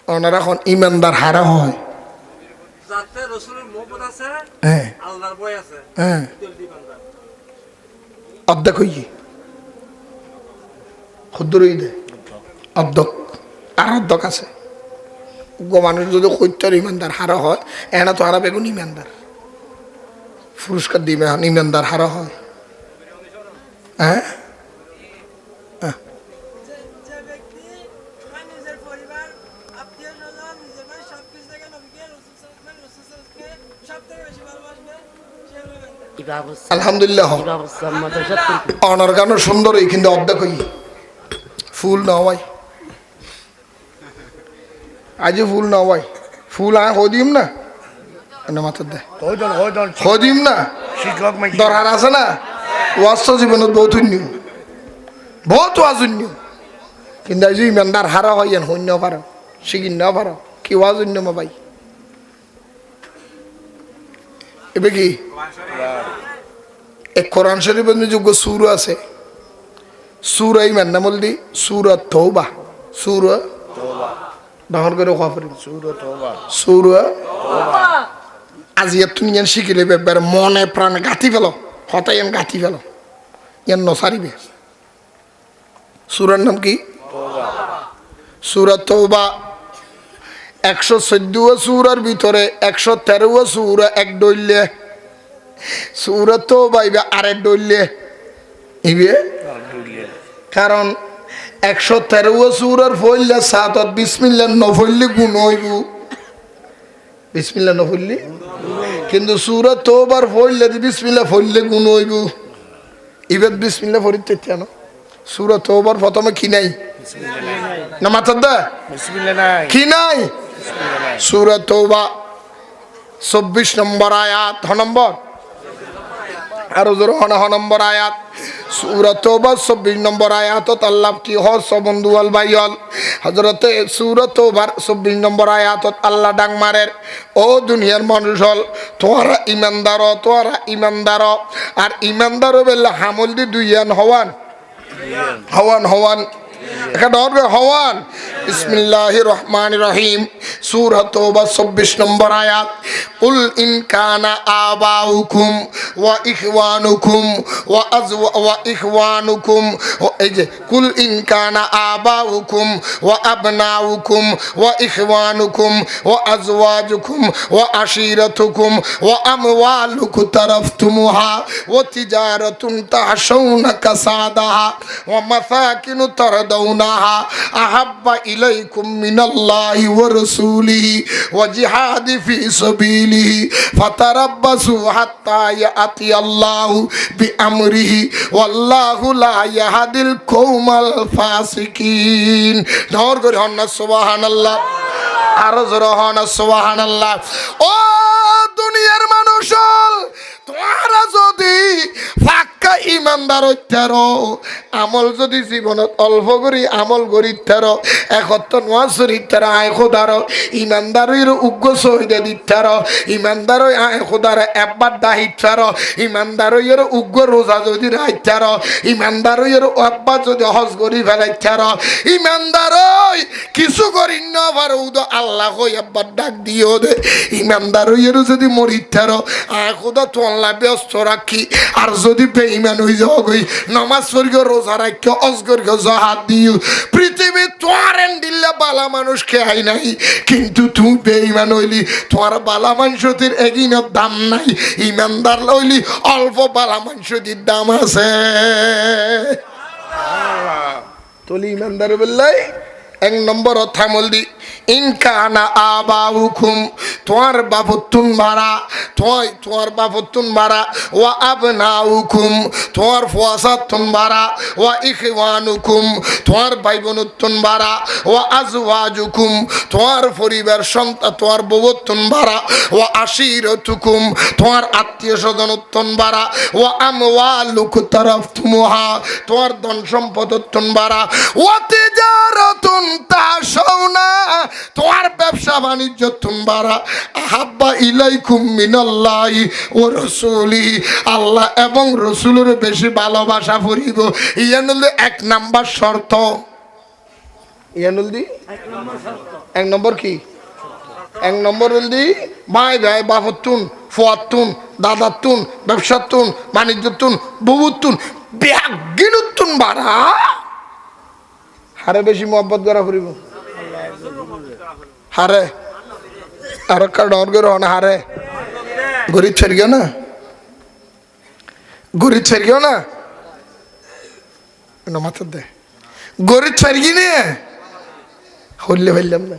Speaker 1: ওনারা এখন ইমানদার হারা হয় অর্ধেক হইয়ে ক্ষুদ্র দে অর্ধক আর অর্ধক আছে উগ্র মানুষ যদি সত্যের ইমানদার হারা হয় এনা তো হারা বেগুন ইমানদার পুরস্কার দিবে এখন ইমানদার হারা হয় হ্যাঁ আলহামদুলিল্লাহ অনার গান সুন্দরই কিন্তু অর্ধেক হই ফুল না হয় আজ ফুল না হয় ফুল হদিম না মাথার দে হদিম না দরকার আছে না ওয়াস্ত জীবনত বহুত বহুত ওয়াজন্য কিন্তু আজ ইমানদার হারা হয় শূন্য পারো শিখিন না পারো কি ওয়াজন্য মা ভাই এবার কি এক কোরআন শরীফের যোগ্য সুর আছে সুর এই মান্না বলদি সুর তওবা সুর ডাঙর করে সুর আজি তুমি ইয়ান শিখিলে একবার মনে প্রাণে গাঁথি ফেলো হঠাৎ ইয়ান গাঁথি ফেলো ইয়ান নসারিবে সুরের নাম কি সুর তওবা 114 সুরের ভিতরে 113 সুর এক ডইলে সুর তওবা ইবে আরেক ডইলে ইবে কারণ 113 সুরের ফইলে সাতত বিসমিল্লাহ নফইলে গুণ হইব বিসমিল্লাহ নফইলে কিন্তু সুর তওবার ফইলে বিসমিল্লাহ ফইলে গুণ হইব ইবে বিসমিল্লাহ ফরিতে কেন সুর তওবার প্রথমে কি নাই না মাথার দা বিসমিল্লাহ নাই কি নাই সূরা তওবা 24 নম্বর আয়াত নম্বর আর জোর নম্বর আয়াত সূরা তওবা 24 নম্বর আয়াতত আল্লাহ কি হস বন্ধু আল ভাইয়াল হযরত সূরা তওবার 24 নম্বর আয়াতত আল্লাহ ডাং মারের ও দুনিয়ার মানুষ হল তোরা ইমানদার আর ইমানদার বেলা হামল দি দুইয়ান হওয়ান এখানে হওয়ান বিসমিল্লাহির রহমানির রহিম সূরা তওবা 24 নম্বর আয়াত কুল ইন কানা আবাউকুম ওয়া ইখওয়ানুকুম ওয়া ইখওয়ানুকুম এই যে কুল ইন কানা আবাউকুম ওয়া আবনাউকুম ওয়া ইখওয়ানুকুম ওয়া আজওয়াজুকুম ওয়া আশিরাতুকুম ওয়া আমওয়ালুকুম তারাফতুমুহা ওয়া তিজারাতুন তাহশাউনা কাসাদাহা ওয়া মাসাকিনু তারদাউনা তারাউনাহা আহাব্বা ইলাইকুম মিনাল্লাহি ওয়া রাসূলিহি ওয়া জিহাদি ফি সাবিলিহি ফাতারাব্বাসু হাত্তা ইয়াতি আল্লাহু বিআমরিহি ওয়াল্লাহু লা ইয়াহদিল কওমাল ফাসিকিন। জোর করে হন না সুবহানাল্লাহ, আরো জোরে হন না সুবহানাল্লাহ। ও দুনিয়ার মানুষ, তোমরা যদি পাক্কা ইমানদার হইতার, আমল যদি জীবনত অল্প করি আমল করিতার, একত্র নোয়া চরিতার আয় খোদার ইমানদারের উগ্র শহীদে দিতার, ইমানদার আয় খোদার একবার দাহিতার, ইমানদারের উগ্র রোজা যদি রাইতার, ইমানদারের একবার যদি হজ করি ফেলাইতার, ইমানদার কিছু করি না পারো আল্লাহ একবার ডাক দিও দে, ইমানদারের যদি মরিতার আয় খোদা তো ব্যস্ত রাখি। আর যদি বেঈমান হয়ে যাও গই নামাজ পড়িও রোজা রাখিও অজগর জাহাদ দিও, পৃথিবী তোমার দিল্লা বালা মানুষ খেয়াই নাই, কিন্তু তুমি বেঈমান হইলি তোমার বালা মানুষের এগিনের দাম নাই, ইমানদার হইলি অল্প বালা মানুষের দাম আছে। তলি ইমানদার বললাই এক নম্বর থামল দি ইনকানা আবাউকুম, তোমার বাপতুন মারা, তোমার বাপতুন মারা, ওয়া আবনাউকুম, তোমার ফুয়াসাতুন মারা, ওয়া ইখওয়ানুকুম, তোমার ভাই বোনতুন মারা, ওয়া আজওয়াজুকুম, তোমার পরিবার সন্তান তোমার বউতুন মারা, ওয়া আশিরতুকুম, তোমার আত্মীয় স্বজনতুন মারা, ওয়া আমওয়ালুকুম তারাফতুমুহা, তোমার ধন সম্পদতুন মারা, ওয়া তিজারাতুন তাশাউনা, তোমার ব্যবসা বাণিজ্য তুমবারা, আহাব্বা ইলাইকুম মিনাল্লাহি ওয়া রাসূলিহি, আল্লাহ এবং রাসূলের বেশি ভালোবাসা করিব। ইয়ানুল এক নাম্বার শর্ত, ইয়ানুল দি এক নম্বর কি, এক নম্বর দি ভাই ভাই বাপতুন ফুয়াতুন দাদাতুন ব্যবসাতুন বাণিজ্যতুন বউতুন ব্যাগিনুতুন বাড়া, হারে বেশি মোহাব্বত করা করিব, হারে আর ডর করে হন হারে গরিব ছেড়িও না, গরিব ছেড়িও না মাথা দে গরিব ছাড়ি নিয়ে হইলে হইলাম না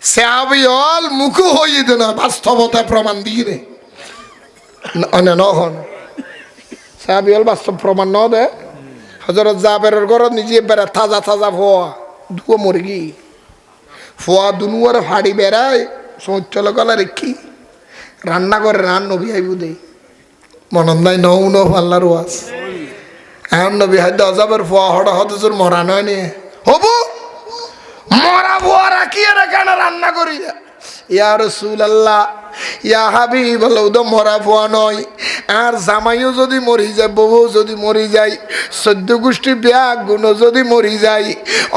Speaker 1: সেল মুখ হইয়ে দে না, বাস্তবতা প্রমাণ দিয়ে দে নহন সাহাবিল বাস্তব প্রমাণ ন দে। হযরত জাবেরের ঘর নিজে বেড়া তাজা তাজা ফোয়া দুয়ো মুরগি ফোয়া দুনুয়ার ফাড়ি বেড়ায় চল গলা রেখি রান্না করে রান নবী আইবু দে মনন নাই নৌ ন আল্লাহর ওয়াজ এখন নবী হাইদ অজাবের ফোয়া হড় হদজুর মরা নয় নিয়ে হবু মরা ফোয়া রাখিয়ে কেন রান্না করি, ইয়া রাসূলুল্লাহ ইয়া হাবিবাল্লাহ, ওটা মরা ফোয়া নয়। আর জামাইও যদি মরি যায়, বউ যদি মরি যায়, 14 গোষ্ঠী ব্যাগ গুণ যদি মরি যায়,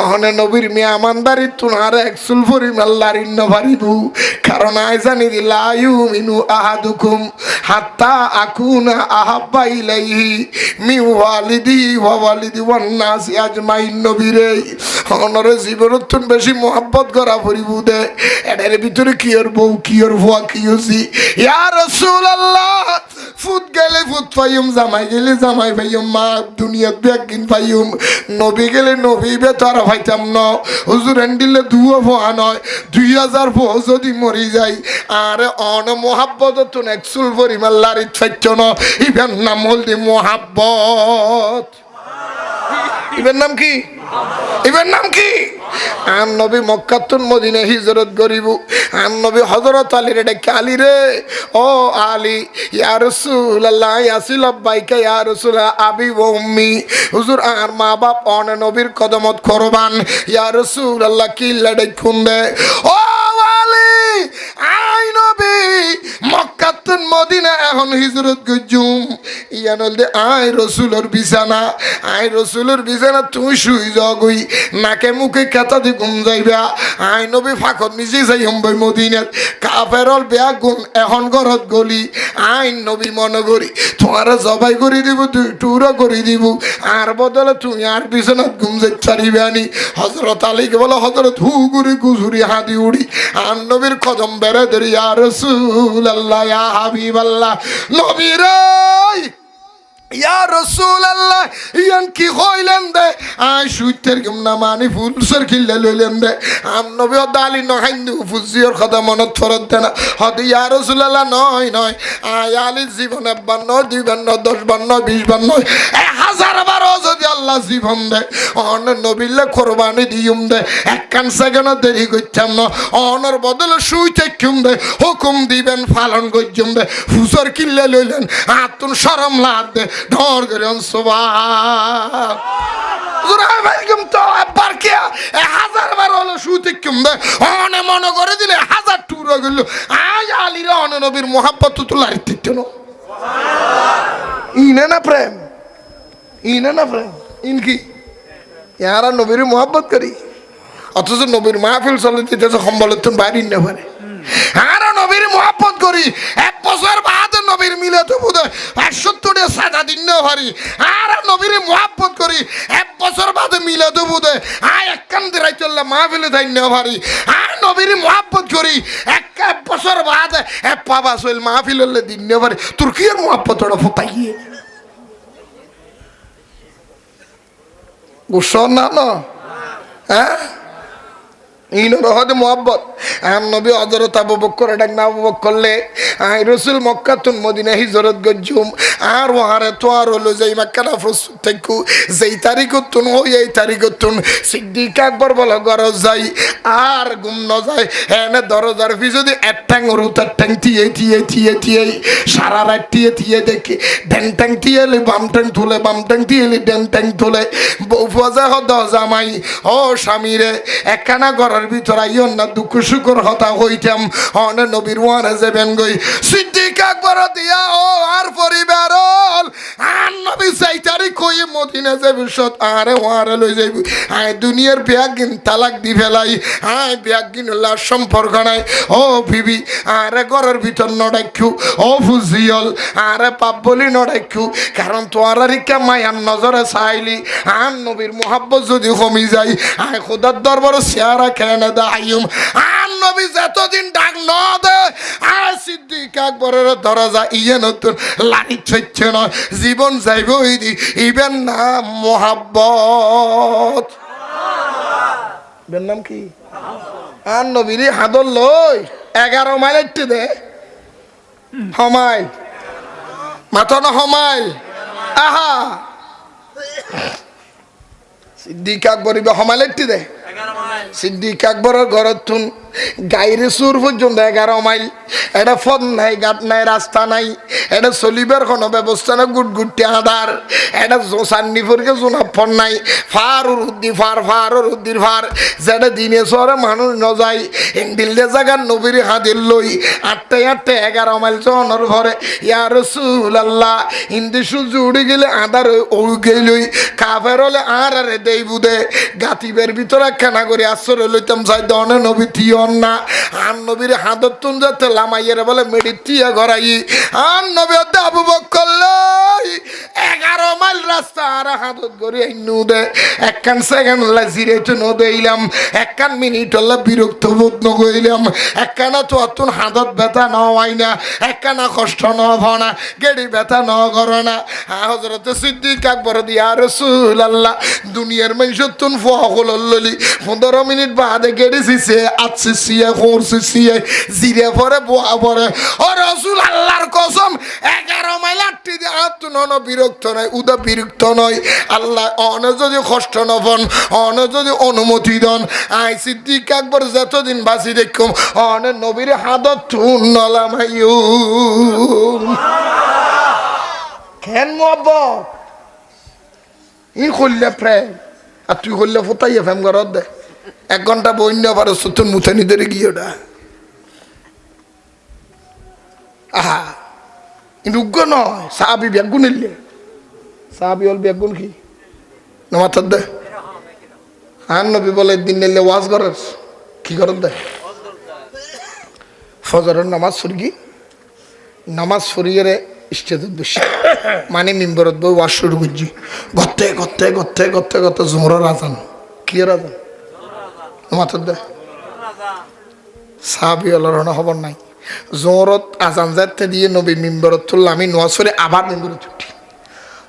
Speaker 1: অহনে নবীর মেয়ে আমানদারি তুনার এক চুল পরিমাণ লারিন্ন পারিবু, কারণ আয় জানি লা ইউমিনু আহাদুকুম হাত্তা আকুনা আহাব্বা ইলাইহি মিন ওয়ালিদি ওয়া ওয়ালিদি ওয়ান নাসি আজমাইন। নবীরে অনরে জীবনতুন বেশি মোহাব্বত করা পরিবু দে, এটার ভিতরে কিয়র বউ কিয়র ভুয়া কিয়সি, ইয়া রাসূলুল্লাহ ফুট গেলে ফুট পাইম, জামাই গেলে জামাই পাইম, মা দুনিয়াত ব্যাগিন পাইম, নবী গেলে নবী বে তারা পাইতাম ন, হুজুর এন্ডিলে দুয়ো ভুয়া নয় 2000 ভুয়া যদি মরি যাই আর অন মোহাব্বত তুন একচুল পরিমাণ লারিত ফাইত ন, ইবেন নাম হল দি মোহাব্বত। ইবেন নাম কি, ইবেন নাম কি? আম নবী মক্কাতুন মদিনা হিজরত করিব, আম নবী হযরত আলীর ডেকে আলী রে ও আলী, ইয়া রাসূলুল্লাহ ইয়াসিল বাইকা ইয়া রাসূলুল্লাহ আবি ওয়া উম্মি, হুজুর আর মা বাপ অন নবীর কদমত কুরবান, ইয়া রাসূলুল্লাহ কি লড়াই খুন্দে ও আলী আই নবী মক্কাতুন মদিনা এখন হিজরত গজুম, ইয়ানল দে আই রাসূলের বিছানা, আই রাসূলের বিছানা তুই শুই জগই নাকে মুখে কেতা দি ঘুম যাইবা, আই নবী ফাঁকত নিজে যাই হম্বই মদিনাত, কাফেরল বেয়া গুণ এখন ঘরত গলি, আইন নবী মনে করি তোমার জবাই করে দিব, তুই টুরা করে দিব, আর বদলে তুই আর বিছানাত ঘুম যাই চারিবানি। হযরত আলীকে বলো হযরত হু গুরি গুজুরি হাদি উড়ি আর নবীর কদম বেড়ে ধরি, ইয়া রাসূলুল্লাহ ইয়া হাবিবাল্লাহ, নবী রে ইয়া রাসূলুল্লাহ ইয়ান কি কইলেন দে আই সুইতের গম না মানি ফুলসর কিল্লে লইলেন দে আম নবী দালি ন হাইন্দু ফুজিয়র কথা মনত ফরত দেন হদ ইয়া রাসূলুল্লাহ নয় আই আলী জীবনে 52 52 10 52 20 52 1000 বার যদি আল্লাহ জীবন দে অন নবীলে কুরবানি দিউম দে একখান সেকেন্ড দেরি করতাম না অনর বদলে সুইতে কিউম দে হুকুম দিবেন পালন করজুম দে ফুজর কিল্লে লইলেন আতুন শরম লাগ দে ঢর করে সুবহান জোরাই ভাইগম তো একবার কি 1000 বার হলো সুইতে কিউম দে অনে মনে করে দিলে 1000 টুরা গেল আই আলীর অন নবীর মোহাব্বত তো লাইতিত না সুবহান ইনা না প্রেম ইনকি ইয়ারা নবীর মোহাব্বত করি অথচ নবীর মাহফিল চলে দিতেছে সম্বলতন বাইরে না পারে আর নবীর মোহাব্বত করি 1 বছর বাদ নবীর মিলাতে বুঝে 70 সাদা দিন না পারি আর নবীর মোহাব্বত করি 1 বছর বাদ মিলাতে বুঝে আয় একখান দিরাই চললে মাহফিলে যাই না পারি আর নবীর মোহাব্বত করি 1 বছর বাদ পাবা চল মাহফিল হলে দিন না পারি তুর্কির মোহাব্বত ওরা ফুটাইয়ে গুসন না হ্যাঁ মোহাব্বত নবী হযরত আবু বকর ডাক না আবু বকর করলে আই রাসূল মক্কা তুন মদিনা হিজরত গজুম আর ওহারে তো আর হলো যাই মক্কা না প্রস্তুত থাকু যেই তারিখ তুন ওই এই তারিখ তুন সিদ্দিক আকবর বলে গরজ যাই আর গুম ন যায় এনে দরজার ফি যদি একটাং রুতার ট্যাং থিয়ে সারা রাত থিয়ে দেখি ড্যাং ট্যাং থিয়েলি বাম ট্যাং থিয়েলি ড্যাং ট্যাং তুলে বউ ফজা হদ জামাই ও স্বামীরে একখানা ঘরের ভিতর আইন না দুঃখ শুকর হতা হইতাম অনে নবীর ওয়ারে যাবেন গই সিদ্দিক আকবর দিয়া ও আর পরিবার আর নবী সেই তারিখ কই মদিনা যাবে সত আরে ওয়ারে লই যাইব আয় দুনিয়ার ব্যাগ গিন তালাক দি ফেলাই আয় ব্যাগ গিন লা সম্পর্ক নাই ও বিবি আরে ঘরের ভিতর নড়াইছু ও ফুজিয়ল আরে পাপ বলি নড়াইছু কারণ তোয়ারারি কে মায়ার নজরে চাইলি আর নবীর মোহাব্বত যদি কমি যায় আয় খোদার দরবারে চেহারা কেনে দাইম আর নবী যতদিন ডাক ন দে আর সিদ্দিক আকবরের দরজা ইয়ে নতুন লাড়ি ছচ্ছে না জীবন যাইব ইবেন না মোহাব্বত বের নাম কি আর নবীর হাদর লই 11 মাইল একটু দে হমাইল মাথা না হমাইল আহা সিদ্দিক আকবর হমাইল একটু দে সিদ্দিক আকবরের ঘরের তুন গাইরে সুর পর্যন্ত 11 মাইল এটা ফোন নাই গাট নাই রাস্তা নাই এটা চলিবার কোনো ব্যবস্থা না গুটগুটি আধার এটা সান্নিপুরকে জোনাফর নাই ফার উদ্দির ফার যেটা দিনে শহরে মানুষ ন যায় দিল্লে জায়গার নবীর হাদির লই 8 মাইল জনের ঘরে ইয়া রাসূলুল্লাহ হিন্দি সূর্য উড়ে গেলে আধার ওই গেলই কাফের হলে আর দেই বুদে গাতিবের ভিতরে খানা করে আশ্রয় লইতাম যাই দনে নবী তিয়ন না আর নবীর হাদর তুন যাতে লামাইয়ের বলে মেডি তিয়া ঘরাই আর নবী আবু বকর লই 11 মাইল রাস্তা আর হাদত গড়ি নু দে একখান সেকেন্ড লাজিরে তো ন দেইলাম একখান মিনিট হলে বিরক্ত বোধ ন গইলাম একখানা তো অতুন হাদত ব্যথা ন হয় না একখানা কষ্ট ন ভনা গেড়ি ব্যথা ন করে না হযরত সিদ্দিক আকবর দিয়া রাসূলুল্লাহ দুনিয়ার মানুষ তুন ফহল ললি 15 মিনিট বাদে গেড়ি সিসে আচ্ছা সিয়া করছে সিয়া জিরে পরে বোয়া পরে ও রাসূল আল্লাহর কসম 11 মাইল আটটি দিয়ে আতুন ন বিরক্ত নয় উদা বিরক্ত নয় আল্লাহ অনে যদি কষ্ট নবন অনে যদি অনুমতি দন আই সিদ্দিক আকবর যতদিন বাঁচি দেখুম অনে নবীর হাদত তুন নলামাইউ কেন মোহাব্বত ই করলে প্রেম আর তুই করলে ফোটাইয়া ফেম ঘরত দে 1 ঘন্টা বইন্য পারো তোর মুথানি ধরে গিয়ে ওটা আহা কিন্তু উগ্র নয় সাহাবি ব্যাগুন এলে সাহাবি হল ব্যাগুন কি না মাথার দে আর নবী বলে দিন নিলে ওয়াজ করার কি করার দে ফজরের নামাজ সরগি নামাজ সরিয়ে স্টেজত বসে মানে মিম্বরত বই ওয়াজ শুরু করছি গত্তে জোহরের আজান কি আজান মাথার দে সাহাবি হল খবর নাই জোহরত আজান যাতে দিয়ে নবী মিম্বরত তুললাম আমি নোয়াজ করে আবার মিম্বরত উঠি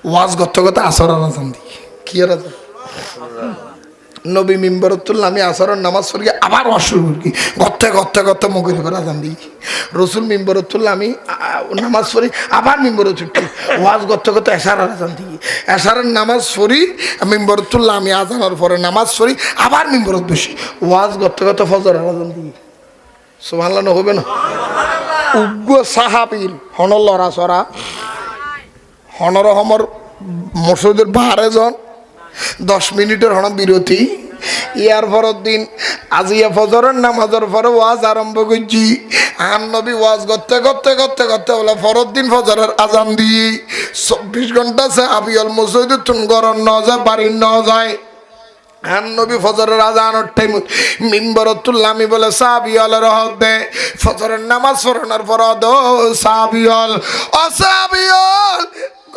Speaker 1: ওয়াজ করতে করতে আসর আজান দিই কি আর আজান নবী মিম্বরত তুললে আমি আসরের নামাজ পড়ি আবার ওয়াজ শুরু করি গত্তে গত্তে গত্তে মগরিব করে আজান দিই রসুল মিম্বরত তুললে আমি নামাজ পড়ি আবার মিম্বরত উঠি ওয়াজ করতে করতে এশারের আজান দিই এশারের নামাজ পড়ি মিম্বরত তুললে আমি আজানের পরে নামাজ পড়ি আবার মিম্বরত বসি ওয়াজ করতে করতে ফজরের আজান দিই সুবহানাল্লাহ হবে না উগ্র সাহাবীর হন লড়া চড়া হনর হমর মসজিদের বাহারে জন 10 মিনিটের হন বিরতি ইয়ার পরের দিন আজিয়া ফজরের নামাজের পরে ওয়াজ আরম্ভ করছি আর নবী ওয়াজ করতে করতে করতে করতে বলে পরের দিন ফজরের আজান দিয়ে 24 ঘন্টা সাহাবীল মসজিদের তুন গরম ন যায় বাড়ির ন যায় আর নবী ফজরের আজানের টাইম মিম্বরতুল আমি বলে সাহাবীলের হদে ফজরের নামাজ পড়ানোর পর দো সাহাবীল ও সাহাবীল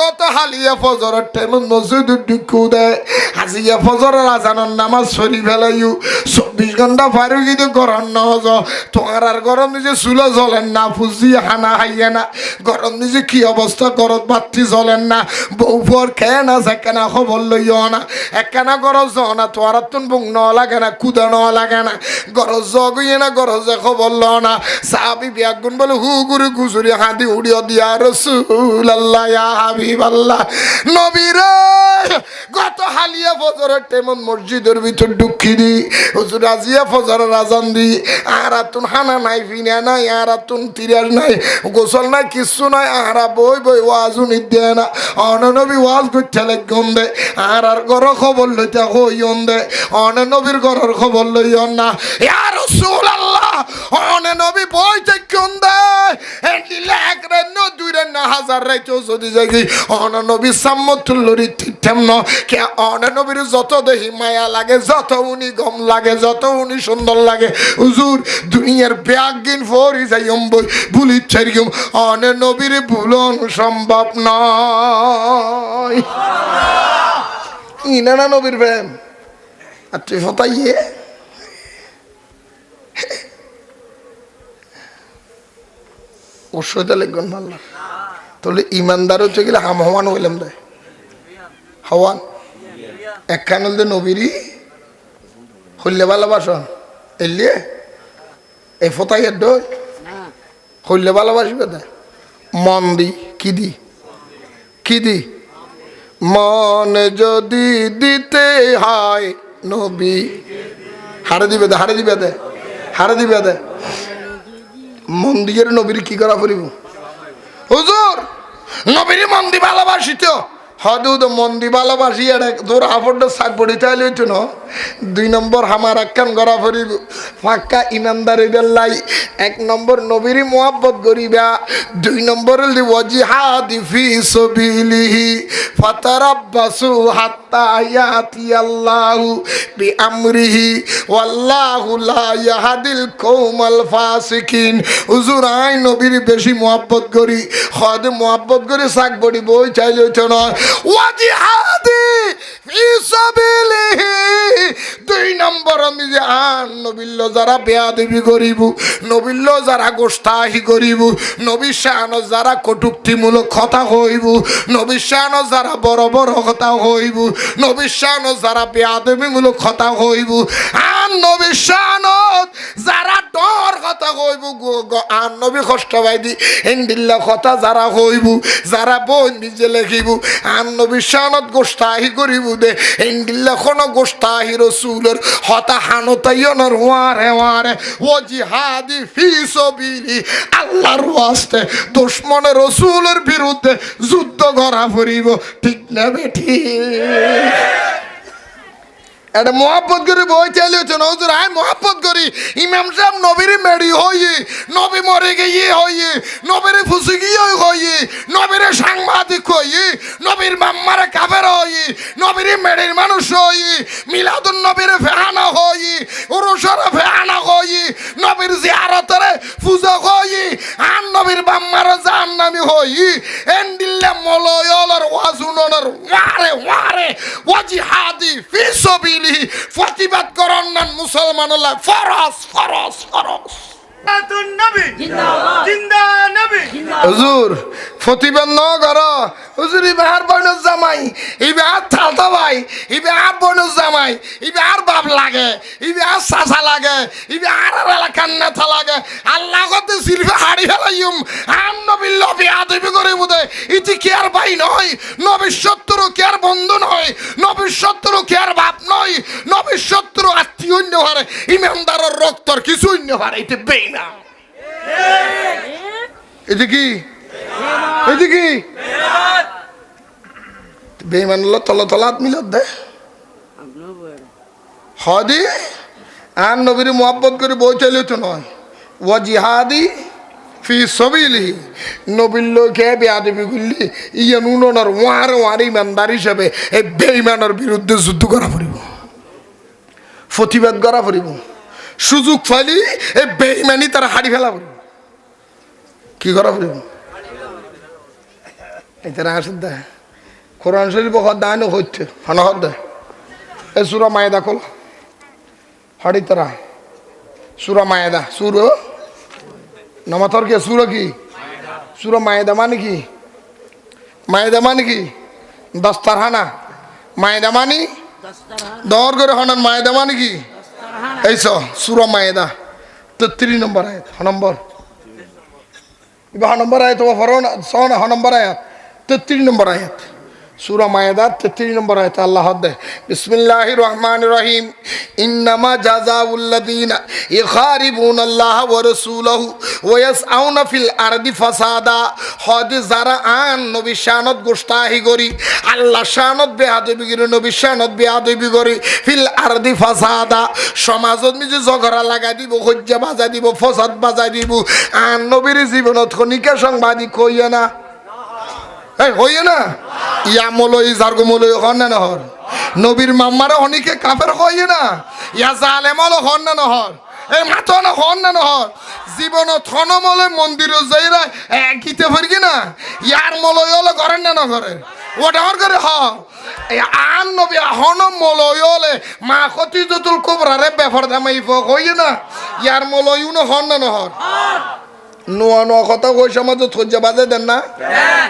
Speaker 1: কত হালিয়া ফজরের টাইম মসজিদে ঢুকু দেয় হাজিয়া ফজরের আজানের নামাজ সরি ফেলাইও 24 ঘন্টা পারে কিন্তু গরম ন তোমার আর গরম নিজে চুলো জ্বলেন না ফুজি হানা হাইয়া না গরম নিজে কি অবস্থা গরম বাতি জ্বলেন না বউ ফর খেয়ে না থাকে না খবর লইও না একখানা গরজ জ না তোমার তুন বুক ন লাগে না কুদা ন লাগে না গরজ জগিয়ে না গরজে খবর ল না সাহাবি বিয়াগুন বলে হু গুরু গুজুরি হাঁদি উড়িয়ে দিয়া রাসূলুল্লাহ ইয়া হাবিবাল্লাহ নবী রে গত হালিয়া ফজরের টাইমত মসজিদের ভিতর ঢুকি দি হুজুর আজিয়া ফজরের আজান দি আর তুন হানা নাই ফিনা নাই আর তুন তিরাজ নাই গোসল নাই কিচ্ছু নাই আর বই বই ওয়াজু নিদে না অন নবী ওয়াজ করতে লাগন দে আর ঘর খবর লইতে হইন দে অন নবীর ঘরের খবর লইন না ইয়া রাসূলুল্লাহ অন নবী বই দেখুন দে এন্ডিলে এক রে ন দুই রে না হাজার রে যদি জাগি অন নবী সাম্মতুল্লরি ঠিকঠাম ন কে অন নবীর যত দেহি মায়া লাগে যত উনি গম লাগে যত উনি সুন্দর লাগে হুজুর দুনিয়ার ব্যাগিন ফরি যাই বই ভুলি ছাড়িম অন নবীর ভুলন সম্ভব নয় ইনা না নবীর প্রেম আর তুই হতাইয়ে ওষুধে লিখবেন ভাল্লা তাহলে ইমানদার হচ্ছে গেলে হাম হওয়ান হইলাম দেয় হওয়ান একখান হলতে নবীরই হইলে ভালোবাসন এলিয়ে এই ফতাইয়ের ডই হইলে ভালোবাসবে দেয় মন দি কি দি মন যদি দিতে হয় নবী হারে দিবে দে মন দিয়ে নবীর কি করা পড়িব হুজুর নবীর মন দি ভালোবাসিত হদুদ মন্দি ভালোবাসি আর তোর আপনটা শাক পড়িতে হইতো না 2 নম্বর আমার একখান গড়া ফরিব ফাঁকা ইমানদারি বেল্লাই 1 নম্বর নবীর মোহাব্বত করিবা 2 নম্বর ওয়াজিহাদ ফি সাবিলিহি ফাতারাব্বাসু হাত্তা ইয়াতি আল্লাহু বিআমরিহি ওয়াল্লাহু লা ইয়াহদিল কওমাল ফাসিকিন হুজুর আই নবীর বেশি মোহাব্বত করি হদ মোহাব্বত করে শাক পড়ি বই চাইলে হইতো না ওয়াজিহাদি ফি সাবিলিহি 2 নম্বর আমি যে নবীল্য যারা বেয়াদবি করিব নবীল্য যারা গোস্তাহি করিব নবীর শান যারা কটুক্তিমূলক কথা হইব নবীর শান যারা বড় বড় কথা হইব নবীর শান যারা বেয়াদবিমূলক কথা হইব আর নবীর শান যারা ডর কথা হইব আর নবী কষ্ট পাইদি ইন্দিল্লা কথা যারা হইব যারা বই নিজে লেখিব আর নবীর শানত গোস্তাহি করিব দে ইন্দিল্লা কোনো গোস্তাহি রসুলের হতা হানতাইয়নের ওয়ারে ও জিহাদি ফি সাবিলি আল্লাহর ওয়াস্তে দুশমনের রসুলের বিরুদ্ধে যুদ্ধ করা পড়িব ঠিক না বেঠি এটা মোহাব্বত করে বই চালিয়েছে না হুজুর আই মোহাব্বত করি ইমাম সাহেব নবীর মেরি হই নবী মরে গিয়ে হই নবীর ফুসি গিয়ে হই নবীর সাংবাদিক হই নবীর মাম্মারে কাফের হই নবীর মেরির মানুষ হই মিলাদুন নবীর ফেহানা হই উরুসরে ফেহানা হই নবীর জিয়ারতরে পূজা হই আর নবীর মাম্মারে জাহান্নামী হই এন্ডিল্লে মলয়লর ওয়াজুনর ওয়ারে ওয়াজিহাদি ফি সাবিল প্রতিবাদ করেন না মুসলমান ফরস হুজুর ফতিবেন ন গর হুজুর ইবে আর বইনস জামাই ইবে আর থালতা ভাই ইবে আর বইনস জামাই ইবে আর বাপ লাগে ইবে আর সাসা লাগে ইবে আর এলাকার নেতা লাগে আল্লাহ কতে সিলফে হাড়ি ফেলাইম আম নবীর লবি আদবি করে বুদে ইতি কি আর ভাই নয় নবীর শত্রু কি আর বন্ধু নয় নবীর শত্রু কি আর বাপ নয় নবীর শত্রু আত্মীয় অন্য হারে ইমানদারের রক্তর কিছু অন্য হারে এটা বেইনা এটা কি এটা কি বেঈমান তলা তলা মিলত দে হদি আর নবীর মোহাব্বত করে বই চাইলে তো নয় ও জিহাদি ফি সবিলিহি নবীর লোকে বেয়াদবি করলি ইয়ে নুনর ওয়ার ইমানদার হিসাবে এই বেঈমানের বিরুদ্ধে যুদ্ধ করা পড়িব প্রতিবাদ করা পড়িব সুযোগ পাইলি এই বেঈমানি তারা হাড়ি ফেলা পড়িব কি করা পড়িব এটা আসে দে কোরআন শরীফ দায় না হচ্ছে হনহর দে এই সুরা মায়েদা খোল হাড়ি তারা সুরা মায়েদা সুর নমাতর কে সুর কি সুরা মায়েদা মানে কি মায়েদা মানে কি দস্তারহানা মায়েদা মানি দর করে হনান মায়েদা মানে কি এই সুরা মায়েদা 33 নম্বর আয়াত নম্বর নম্বর আয়াত নম্বর আয়াত 33 নম্বর আয়াত সূরা মায়েদা 33 নম্বর আয়াত আল্লাহ দে বিসমিল্লাহির রহমানির রহিম ইন্নামা জাযাউল্লাযীনা ইখারিবুনাল্লাহ ওয়া রাসূলাহু ওয়া ইয়াসআউনা ফিল আরদি ফাসাদা হদ যারা আন নবী শানত গোস্তাহি করি আল্লাহ শানত বেয়াদবি করি নবী শানত বেয়াদবি করি ফিল আরদি ফাসাদা সমাজত নিজে ঝগড়া লাগাই দিব হজ্জা বাজা দিব ফসাদ বাজা দিব আন নবীর জীবনত খনিকা সাংবাদিক কইয়া না হইয়ে না ইয়া মলই জার্গো মলই হন না নহর নবীর মাম্মারে অনেকে কাফের হইয়ে না ইয়া জালেমল হন না নহর এই মাতো না হন না নহর জীবন থনমলে মন্দির যাইরা গীতে ফিরগি না ইয়ার মলই হলে করেন না নহরের ওটা হর করে হ আন নবী হন মলই হলে মা খতি যতুল কুবরারে বেফর দামাই হইয়ে না ইয়ার মলইও না হন না নহর নোয়া নোয়া কথা ওই সমাজ থজ্জা বাজে দেন না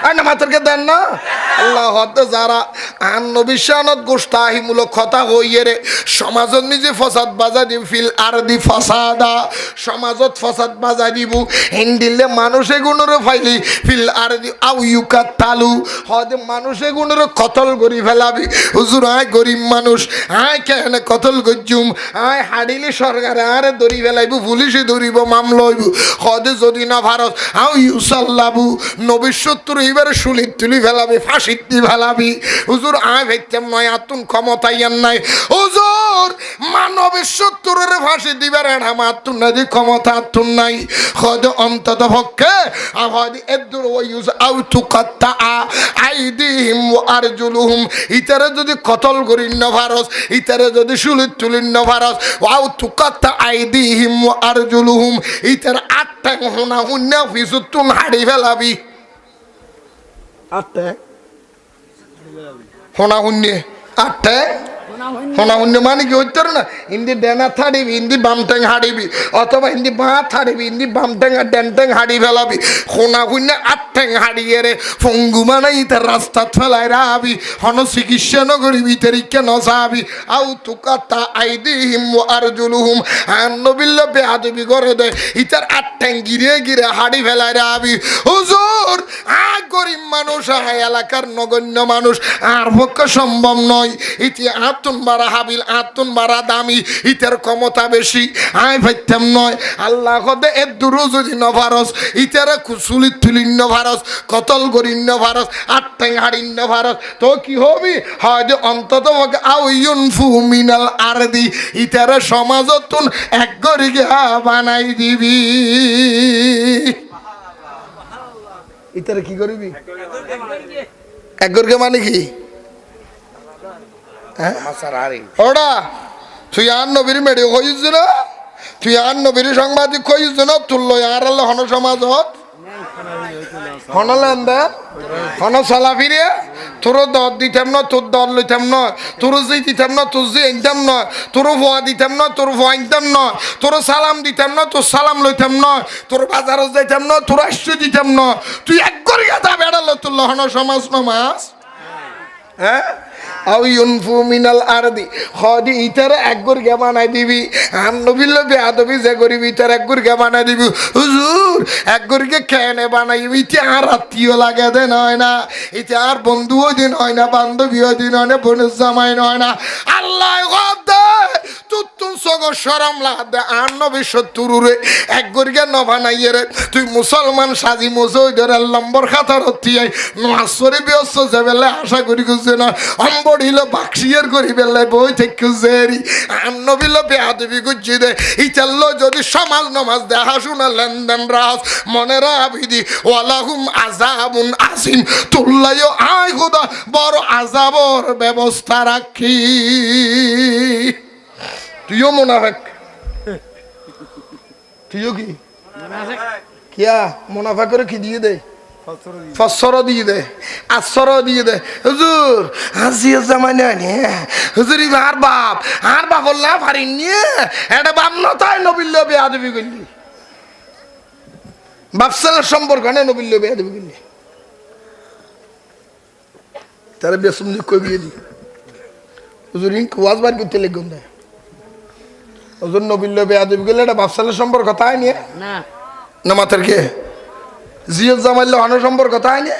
Speaker 1: আর না মাত্রকে দেন না আল্লাহ হতে যারা আন নবিশানত গোস্তাহিমূলক কথা হইয়ে রে সমাজত নিজে ফসাদ বাজা দিব ফিল আর দি ফসাদা সমাজত ফসাদ বাজা দিব হিন্দিলে মানুষে গুণরে ফাইলি ফিল আর দি আউ ইউকা তালু হদে মানুষে গুণরে কতল করি ফেলাবি হুজুর আয় গরিব মানুষ আয় কেন কতল গজ্জুম আয় হাডিলি সরকারে আরে দড়ি ফেলাইব পুলিশে ধরিব মামলা হইব হদে যদি না ভারত আও ইউসাল্লাবু নবীর শত্রু এবারে শুলি তুলি ফেলাবি ফাঁসি দি ফেলাবি হুজুর আয় ভাইতাম নয় আতুন ক্ষমতাইয়ান নাই হুজুর মানবের শত্রুরে ফাঁসি দিবার আমার আতুন নাদি ক্ষমতা আতুন নাই হদ অন্তত পক্ষে আহাদি এদুর ওয়ুজ আউ তুকাত্তা আইদিহিম ওয়া আরজুলুহুম ইতারে যদি কতল করিন না ভারত ইতারে যদি শুলি তুলিন না ভারত আউ তুকাত্তা আইদিহিম ওয়া আরজুলুহুম ইতার আটটা হোনা হুন্না ফিসুতুন হাড়ি ফেলাবি আটটা হোনা হুন্নে আটটা হোনা হুন্নে মানে কি হইতে না হিন্দি ডেনা থাড়িবি হিন্দি বাম ট্যাং হাড়িবি অথবা হিন্দি বাঁ থাড়িবি হিন্দি বাম ট্যাং আর ডেন ট্যাং হাড়ি ফেলাবি হোনা হুন্নে আট ট্যাং হাড়িয়ে রে ফঙ্গু মানাই তার রাস্তা ফেলাই রাবি হন চিকিৎসা নগরিবি তেরিকে নসাবি আউ তুকাতা আইদিহিম ওয়া আরজুলুহুম আন নবিল্লা বেয়াদবি করে দে ইতার আট ট্যাং গিরে গিরে হাড়ি ফেলাই রাবি হুজুর গরিব মানুষ এলাকার নগণ্য মানুষ আর পক্ষে সম্ভব নয় ইতি আতুন বাড়া হাবিল আতুন বাড়া দামি ইতার ক্ষমতা বেশি আয় ভাইতাম নয় আল্লাহ কদে এর দূরও যদি নভারস ইতারা কুসুলির তুলিন্য ভারস কতল গরিন্য ভারস আট্টাং হাড়িন্য ভারস তো কি হবি হয়তো অন্তত আউয়ুন ফুমিনাল আরদি ইতারা সমাজতুন এক গরিকে বানাই দিবি ইতারে কি করবি একগরকে মানে কি ওরা তুই আর নবীর মেডে কইছ না তুই আর নবীর সাংবাদিক কইছ না তুলল আর আল্লাহ হন সমাজত হন লেনদেন হন চলা ফিরে তোর দর দিতাম না, তোর দর লইতাম না, তোর জি দিতাম না, তোর জি আনতাম না, তোর ভুয়া দিতাম না, তোর ভুয়া আনতাম না, তোর সালাম দিতাম না, তোর সালাম লইতাম না, তোর বাজারও যাইতাম না, তোর আশ্রয় দিতাম না। তুই এক করে গেতা বেড়ালো তোর লহন সমাজ নমাজ। হ্যাঁ আও ইউনফু মিনাল আরদি খদি ইতার এক গুরগা বানাই দিবি। আর নবিল বেয়াদবি যে করিবি ইতার এক গুরগা বানাই দিবি। হুজুর এক গুরগে কেনে বানাইবি? ইতে আর আত্মীয় লাগে দে নয় না, ইতে আর বন্ধুও দিন হয় না, বান্ধবীও দিন হয় না, বোনের জামাই নয় না। আল্লাহ দে তুতুন সগ সরম লাগবে। আর নবী সত্তরে এক গুরগে ন বানাইয়ে রে তুই মুসলমান সাজি মুসই ধরে লম্বর খাতার হতিয়াই নাসরে ব্যস্ত যাবেলে আশা করি খুঁজছে না অম্বড়িল বাক্সিয়ার করি বেলায় বই থেকে খুঁজেরি। আর নবিল বেয়াদবি গুজি দে ইচাল্লো যদি সমাজ নমাজ দেখা শোনা লেনদেন রাজ মনে রাবিদি ওয়ালাহুম আযাবুন আসিম। তুল্লাইও আয় খোদা বড় আযাবর ব্যবস্থা রাখি। তুইও মুনাফিক, তুইও কি কিয়া মুনাফা করে কি দিয়ে দে? ফসর দিয়ে দে, আসর দিয়ে দে। হুজুর হাসিয়া জামাই নে হুজুর আর বাপ না পারিনি এটা বাপ না তাই নবিল্য বেয়াদবি করলি। বাপসালের সম্পর্ক নেই নবিল্য বেয়াদবি করলি। তারা বেসম কই বিয়ে দি হুজুর ওয়াজ বার করতে লেগুন দেয়। হুজুর নবিল্য বেয়াদবি করলে এটা বাপসালের সম্পর্ক তাই নিয়ে না মাথার কে জিয়ত জামাইলে হন সম্পর্ক তাই না?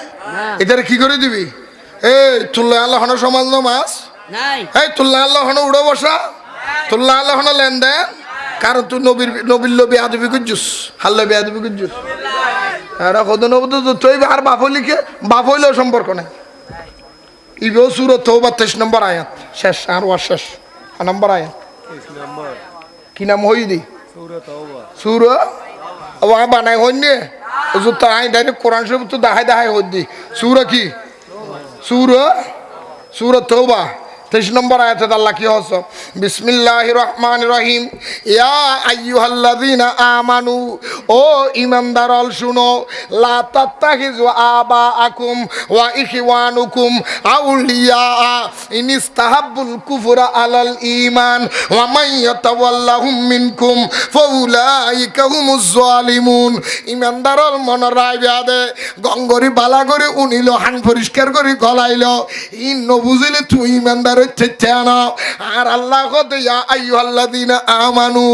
Speaker 1: এটারে কি করে দিবি? এই তুল্লা আল্লাহ হন সমাজ নমাজ, এই তুল্লা আল্লাহ হন উড়ো বসা, তুল্লা আল্লাহ হন লেনদেন। কারণ তুই নবীর বেয়াদবি করছিস, হাল্লা বেয়াদবি করছিস। আর কত নবদ তুই আর বাপ হইলিকে বাপ হইলেও সম্পর্ক নাই। ইবেও সুরত তওবা 23 নম্বর আয়াত শেষ আর ওয়ার শেষ নম্বর আয়াত কি নাম হই দি সুরা ও বানাই হইনি হুজুর তো আই ডাইরেক্ট কোরআন শরীফ তো দেখাই হদ্দি সূরা কি সূরা তওবা 23 নম্বর আয়াতে আল্লাহ কি হচ্ছে বিসমিল্লাহির রহমানির রহিম ইয়া আইয়ুহাল্লাযীনা আমানু ও ঈমানদারল শুনো লা তাত্তাখিযু আবাআকুম ওয়া ইখওয়ানুকুম আউলিয়া ইনিস্তাহাব্বুল কুফরা আলাল ঈমান ওয়া মান ইয়াতাওয়াল্লাহুম মিনকুম ফাউলাইকা হুমুজ জালিমুন। ঈমানদারল মন রাইবাদে গঙ্গরি বালা করে উনিল হান পরিষ্কার করে গলাইল ই নবুজিলে তুই ঈমানদার আর আল্লাহ কত ইয়া আইয়ুহাল্লাযীনা আমানু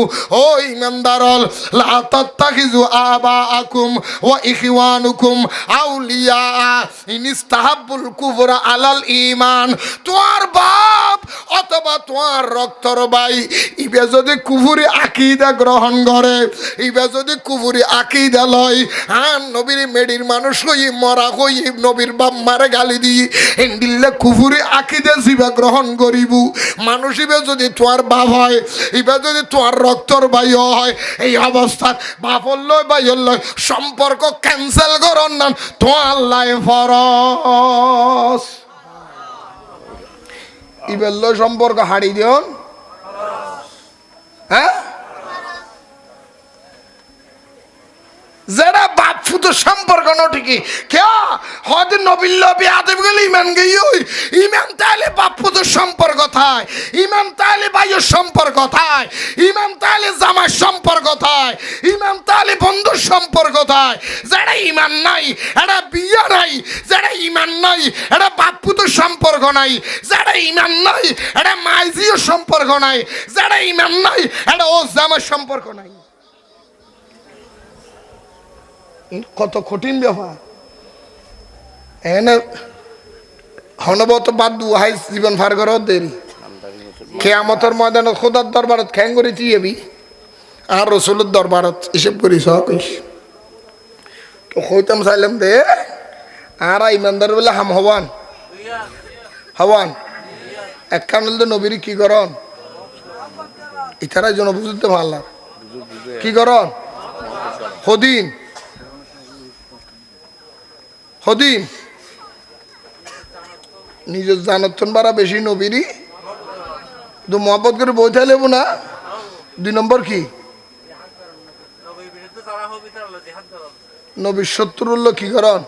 Speaker 1: ও ঈমানদারল লা তাত্তাখিযু আবাআকুম ওয়া ইখওয়ানুকুম আউলিয়া ইনিস্তাহাব্বুল কুফরা আলাল ঈমান। তোমার বাপ অথবা তোমার রক্তর ভাই ইবে যদি কুফরি আকীদা গ্রহণ করে, ইবে যদি কুফরি আকীদা লয়, আর নবীর মেডির মানুষ হই মরা হই নবীর বাপ মারে গালি দি এন্ডিল্লা কুফরি আকীদা জিবা গ্রহণ করিব। মানুষ ইবে যদি তোমার বাপ হয়, ইবে যদি তোমার রক্তর ভাই হয়, এই অবস্থাত বাপর লয় ভাইয়ের লয় সম্পর্ক ক্যান্সেল করন না তোমার লাই ফরজ। ইবের লয় সম্পর্ক হারিয়ে দিন। হ্যাঁ যারা বাপ ফুতো সম্পর্ক নঠিকই কেউ হয়তো নবিল্য বেয়াদবি গেলে ইমান গেই ইমান তাহলে বাপ ফুতোর সম্পর্ক থায়, ইমান তাহলে ভাইয়ের সম্পর্ক থায়, ইমান তাহলে জামার সম্পর্ক থায়, ইমান তাহলে বন্ধুর সম্পর্ক থায়। যারা ইমান নাই এটা বিয়া নাই, যারা ইমান নাই এটা বাপ ফুতোর সম্পর্ক নাই, যারা ইমান নাই এটা মাইজিও সম্পর্ক নাই, যারা ইমান নাই এটা ও জামার সম্পর্ক নাই। কত কঠিন ব্যাপার। এনে হনবত বাদ দুহাই জীবন ফার কর দেরি কেয়ামতের ময়দানে খোদার দরবারত খ্যাং করে চিয়েবি আর রসুলের দরবারত এসব করিস হকিস তো হইতাম চাইলাম দে আর ইমানদার বলে হাম হওয়ান এক কারণ তো নবীর কি করন ইতারাই জন বুঝতে পারলাম কি করন হদিন নিজের জানতন বাড়া বেশি নবীরই তো মহব্বত করে বইতে লেবো না। 2 নম্বর কি নবীর শত্রুর কি করন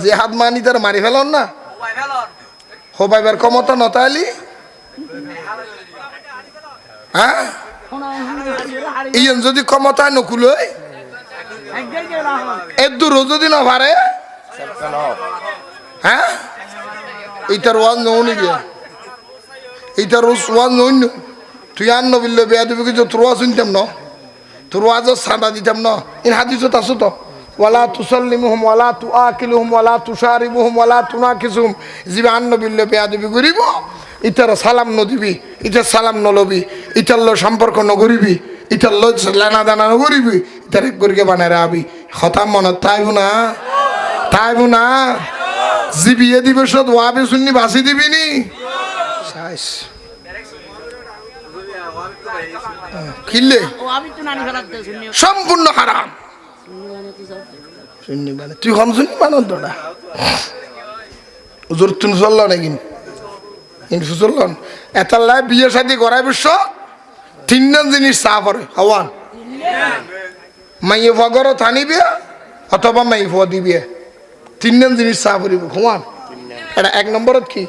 Speaker 1: জিহাদ মানি তার মারি ফেলন না হবাইবার ক্ষমতা নতাইলি হ্যাঁ ইয়ন যদি ক্ষমতায় নকুলই এর দূরও যদি না পারে হ্যাঁ এইটার ওয়াজ নৌনি গিয়া এইটার ওয়াজ নইন তুই আর নবিল্ল বেয়া দিবি কিছু তোর ওয়াজ শুনতাম না তোর ওয়াজও সাদা দিতাম না ইন হাদিসত আছো তো ওয়ালা তুসাল্লিমুহুম ওয়ালা তুআকিলুহুম ওয়ালা তুশারিবুহুম ওয়ালা তুনাকিসুহুম জিবা আর নবিল্ল বেয়া দিবি করিব ইটার সালাম নদিবি ইটার সালাম নলবি ইটার লো সম্পর্ক নগরিবি ইটার লো লেনা দানা নগরিবি ইটার এক গরিকে বানায় আবি হতাম মনত তাইবু না জিবিয়ে দিবসত ওয়াবি শুননি বাসি দিবি নি কিনলে সম্পূর্ণ হারাম শুননি মানে তুই হম শুননি মানত তোটা ওজোর তুন চলল নাকি কিন্তু চলল এটার লাই বিয়ে শাদি করাই বিশ্ব তিনজন জিনিস চা পরে হওয়ান মাইয়ে ভগরও থানিবে অথবা মাই ফ দিবে তিনজন জিনিস চা পরিব হওয়ান এটা এক নম্বরত কি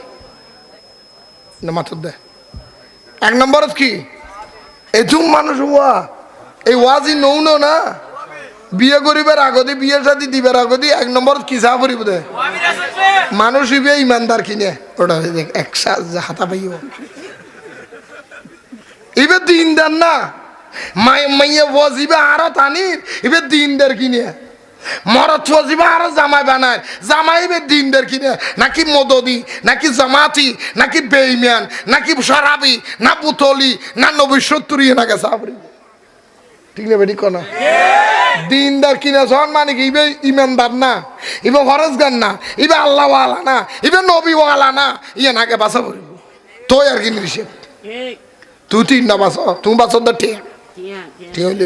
Speaker 1: না মাথর দে এক নম্বরত কি এজুম মানুষ হওয়া এই ওয়াজি নৌন না বিয়ে করিবার আগদি বিয়ে শাদি দিবার আগদি এক নম্বরত কি চা পরিব দে মানুষ ইবে ইমানদার কিনে ওটা এক হাতা পাইব ইবে দিনদার না মাইয়া বজিবে আরো তানির ইবে দিনদার কিনে মরত ফজিবে আরো জামাই বানায় জামাই ইবে দিনদার কিনে নাকি মদদি নাকি জামাতি নাকি বেইমান নাকি শরাবি না বুতলি না 90-70 না গেছে আপনি ঠিক না বেটি কোনা দিনদার কিনা সন মানে কি ইবে ইমানদার না ইবে ফরজগার না ইবে আল্লাহওয়ালা না ইবে নবীওয়ালা না ইয়ে নাকে বাসা পড়িব তো আর কি নিষেধ তুই তিন না বাস তুমি বাস ঠিক ঠিক হইল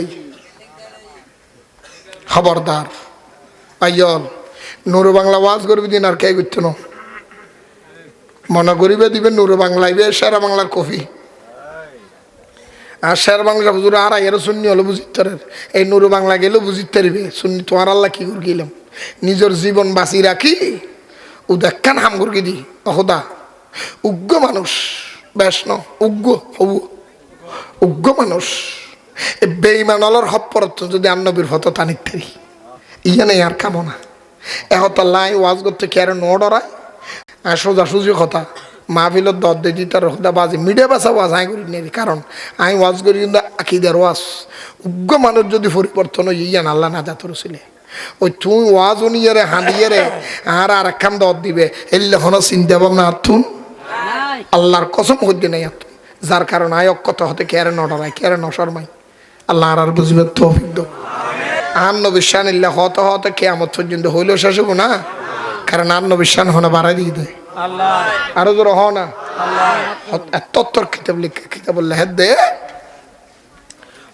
Speaker 1: খবরদার আইয়ল নুরু বাংলা ওয়াজ করবি দিন আর কে করতো না মনে করিবে দিবে নুরু বাংলা ইবে সেরা বাংলার কফি আর শের বাংলা হুজুর আর এর শুননি হলো বুঝিতারের এই নুরু বাংলা গেলেও বুঝিতে পারবে শুননি তোমার আল্লাহ কি করে গেলাম নিজের জীবন বাঁচি রাখি ও দেখান হাম করে দি অহদা উগ্র মানুষ বেশ ন উগ্র মানুষ এ বেইমানলর হপ্পরত যদি আন্নবীর ফটো টানিত পারি ইয়া নেই আর কামনা এহতার লাই ওয়াজ করতে কে আর নড়ায় আর সোজাসুজি কথা মাহফিলত দর দিই তার হদা বাজে মিডিয়া বাসা ওয়াজ আই করি নেই কারণ আমি ওয়াজ করি কিন্তু আকিদার ওয়াজ উগ্র মানুষ যদি পরিবর্তন হয় ইয়ান আল্লাহ না যাতর ছিলে ওই তুই ওয়াজ উনিয়ারে হাঁদিয়ারে আর একখান দর দিবে এলে হন চিন্তা ভাবনা আর তুন আল্লাহর কসম হইতে নাই আর যার কারণ আয়ক কথা হতে কে আর নডরায় কে আর নশরমাই আল্লাহ আর বুঝবে তৌফিক দাও আর নবিশ্বান ইল্লা হতে হতে কেয়ামত পর্যন্ত হইলেও শেষ হবো না কারণ আর নবিশ্বান হনে বাড়াই দিয়ে দেয় আরো জোর হ না তত্তর কিতাব লেহেদ দে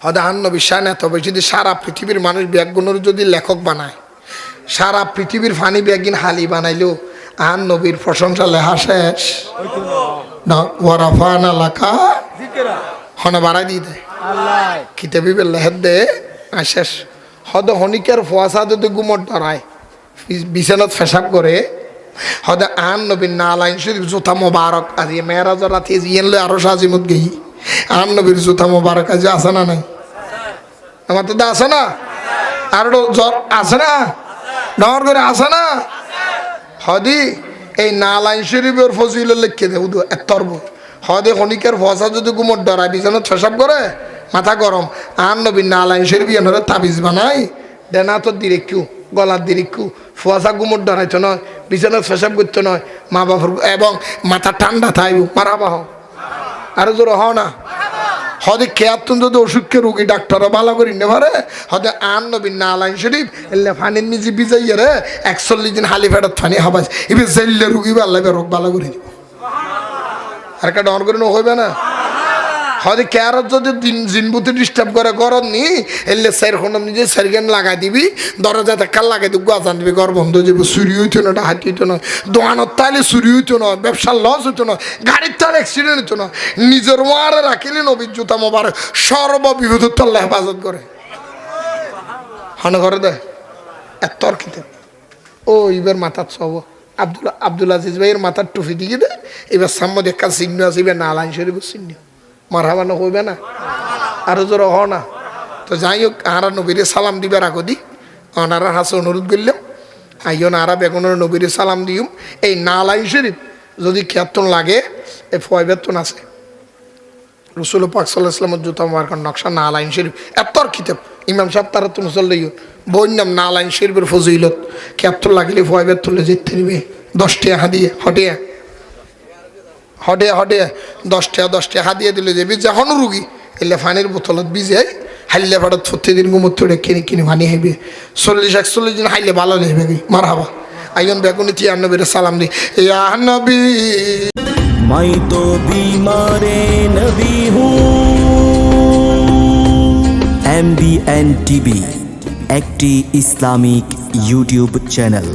Speaker 1: হদা আন্ন বিশ্বান এত বেশি যদি সারা পৃথিবীর মানুষ ব্যাগগুলোর যদি লেখক বানায় সারা পৃথিবীর ফানি ব্যাগিন হালি বানাইলেও আন নবীর প্রশংসা লেখা শেষ ওয়ারাফানা লেখা হনে বাড়াই দিয়ে দেয় কিতাবি লেহেদ দে শেষ হদ হনিকের ফোয়াশা যদি গুমট ধরায় বিছানাত পেশাব করে হদা আন নবীর নালাইন শরীফ জোতা মোবারক আজি মেয়েরাজ রাতে জিয়েন লই আরো সাজিমত গেই আন নবীর জোতা মোবারক আজি আছে না নাই আমার তো আছে না আর জ্বর আছে না ডর করে আছে না হদি এই নালাইন শরীফের ফজিল লিখে দে উদু এতরব হদে হনিকের ফসা যদি গুমট ডরায় বিছানাত পেশাব করে মাথা গরম আন নবীর নালাইন শরীফ এনরে তাবিজ বানাই দেনা তো দিরেক্যু গলার দিরিক্যু ফুয়াশা গুমর ডরাইতো নয় বিছানার পেশাব করতে নয় মা বাবার এবং মাথা ঠান্ডা থাইব মারা বাহ আরো জোর হ না হদে খেয়ার তুমি যদি অসুখকে রুগী ডাক্তারও ভালো করি নে পারে হদে আন নবীন না আলাইন শরীফ এলে ফানির নিজে বিজাইয়া রে 41 দিন হালি ফেরত ফানি হবাস এবার জেললে রুগী আল্লাহ রোগ ভালো করে দিব আর একটা ডর করে হইবে না হয়তো ক্যারত যদি জিনবুতি ডিস্টার্ব করে গরম নি এলে স্যার কোনো নিজে স্যারগেন লাগাই দিবি দরজা কাল লাগাই দিব গাছান দিবি ঘর বন্ধ হয়ে যাবে চুরি হইতো না ডাহাতি হইতো নয় দোকানের তাইলে চুরি হইতো নয় ব্যবসার লস হইতো নয় গাড়ির তার অ্যাক্সিডেন্ট হইতো না নিজের মারে রাখিলে নবীর জুতা মোবারক সর্ববিপদের তাল্লা হেফাজত করে হানে ঘরে দেয় এত তর্কিতে ও ইবের মাথার সব আব্দুল আজিজ ভাইয়ের মাথার টুপি দিয়ে দে এবার সামনে দেখা চিহ্ন আছে এবার নালাইন শরীফের চিহ্ন মারহাবানো হইবে না আরো জোর হ না তো যাই হোক আরা নবীরে সালাম দিবার আগো দি ওনারা হাসে অনুরোধ করলাম আইও না আরা বেগুনের নবীরে সালাম দিউম এই নালাইন শরীফ যদি খেয়াতন লাগে এই ফয়বেতন আছে রসুল পাক সাল্লাল্লাহু আলাইহি ওয়াসাল্লামের জুতা মার্কার নকশা নালাইন শরীফ এতর কিতাব ইমাম সাহেব তারা তো মুসল্লি বইন নাম নালাইন শরীফের ফজিলত খেয়াতন লাগলে ফয়বেতন যেতে নিবে 10 টাকা হাদিয়ে হটে 10 টাকা হাদিয়ে দিলে যাবি যখন রুগী এলে ফানির বোতলত ভিজে হাইলে ফাটাত প্রতিদিন গুমুত্তরে কিনে পানি হাইবে 40-41 দিন হাইলে ভালো যাবে মারহাবা আইন বেগুনি তিয়া নবীর সালাম দি ইয়া নবী
Speaker 2: मैं तो बीमार नबी हूँ। MBN TV একটি ইসলামিক ইউটিউব চ্যানেল।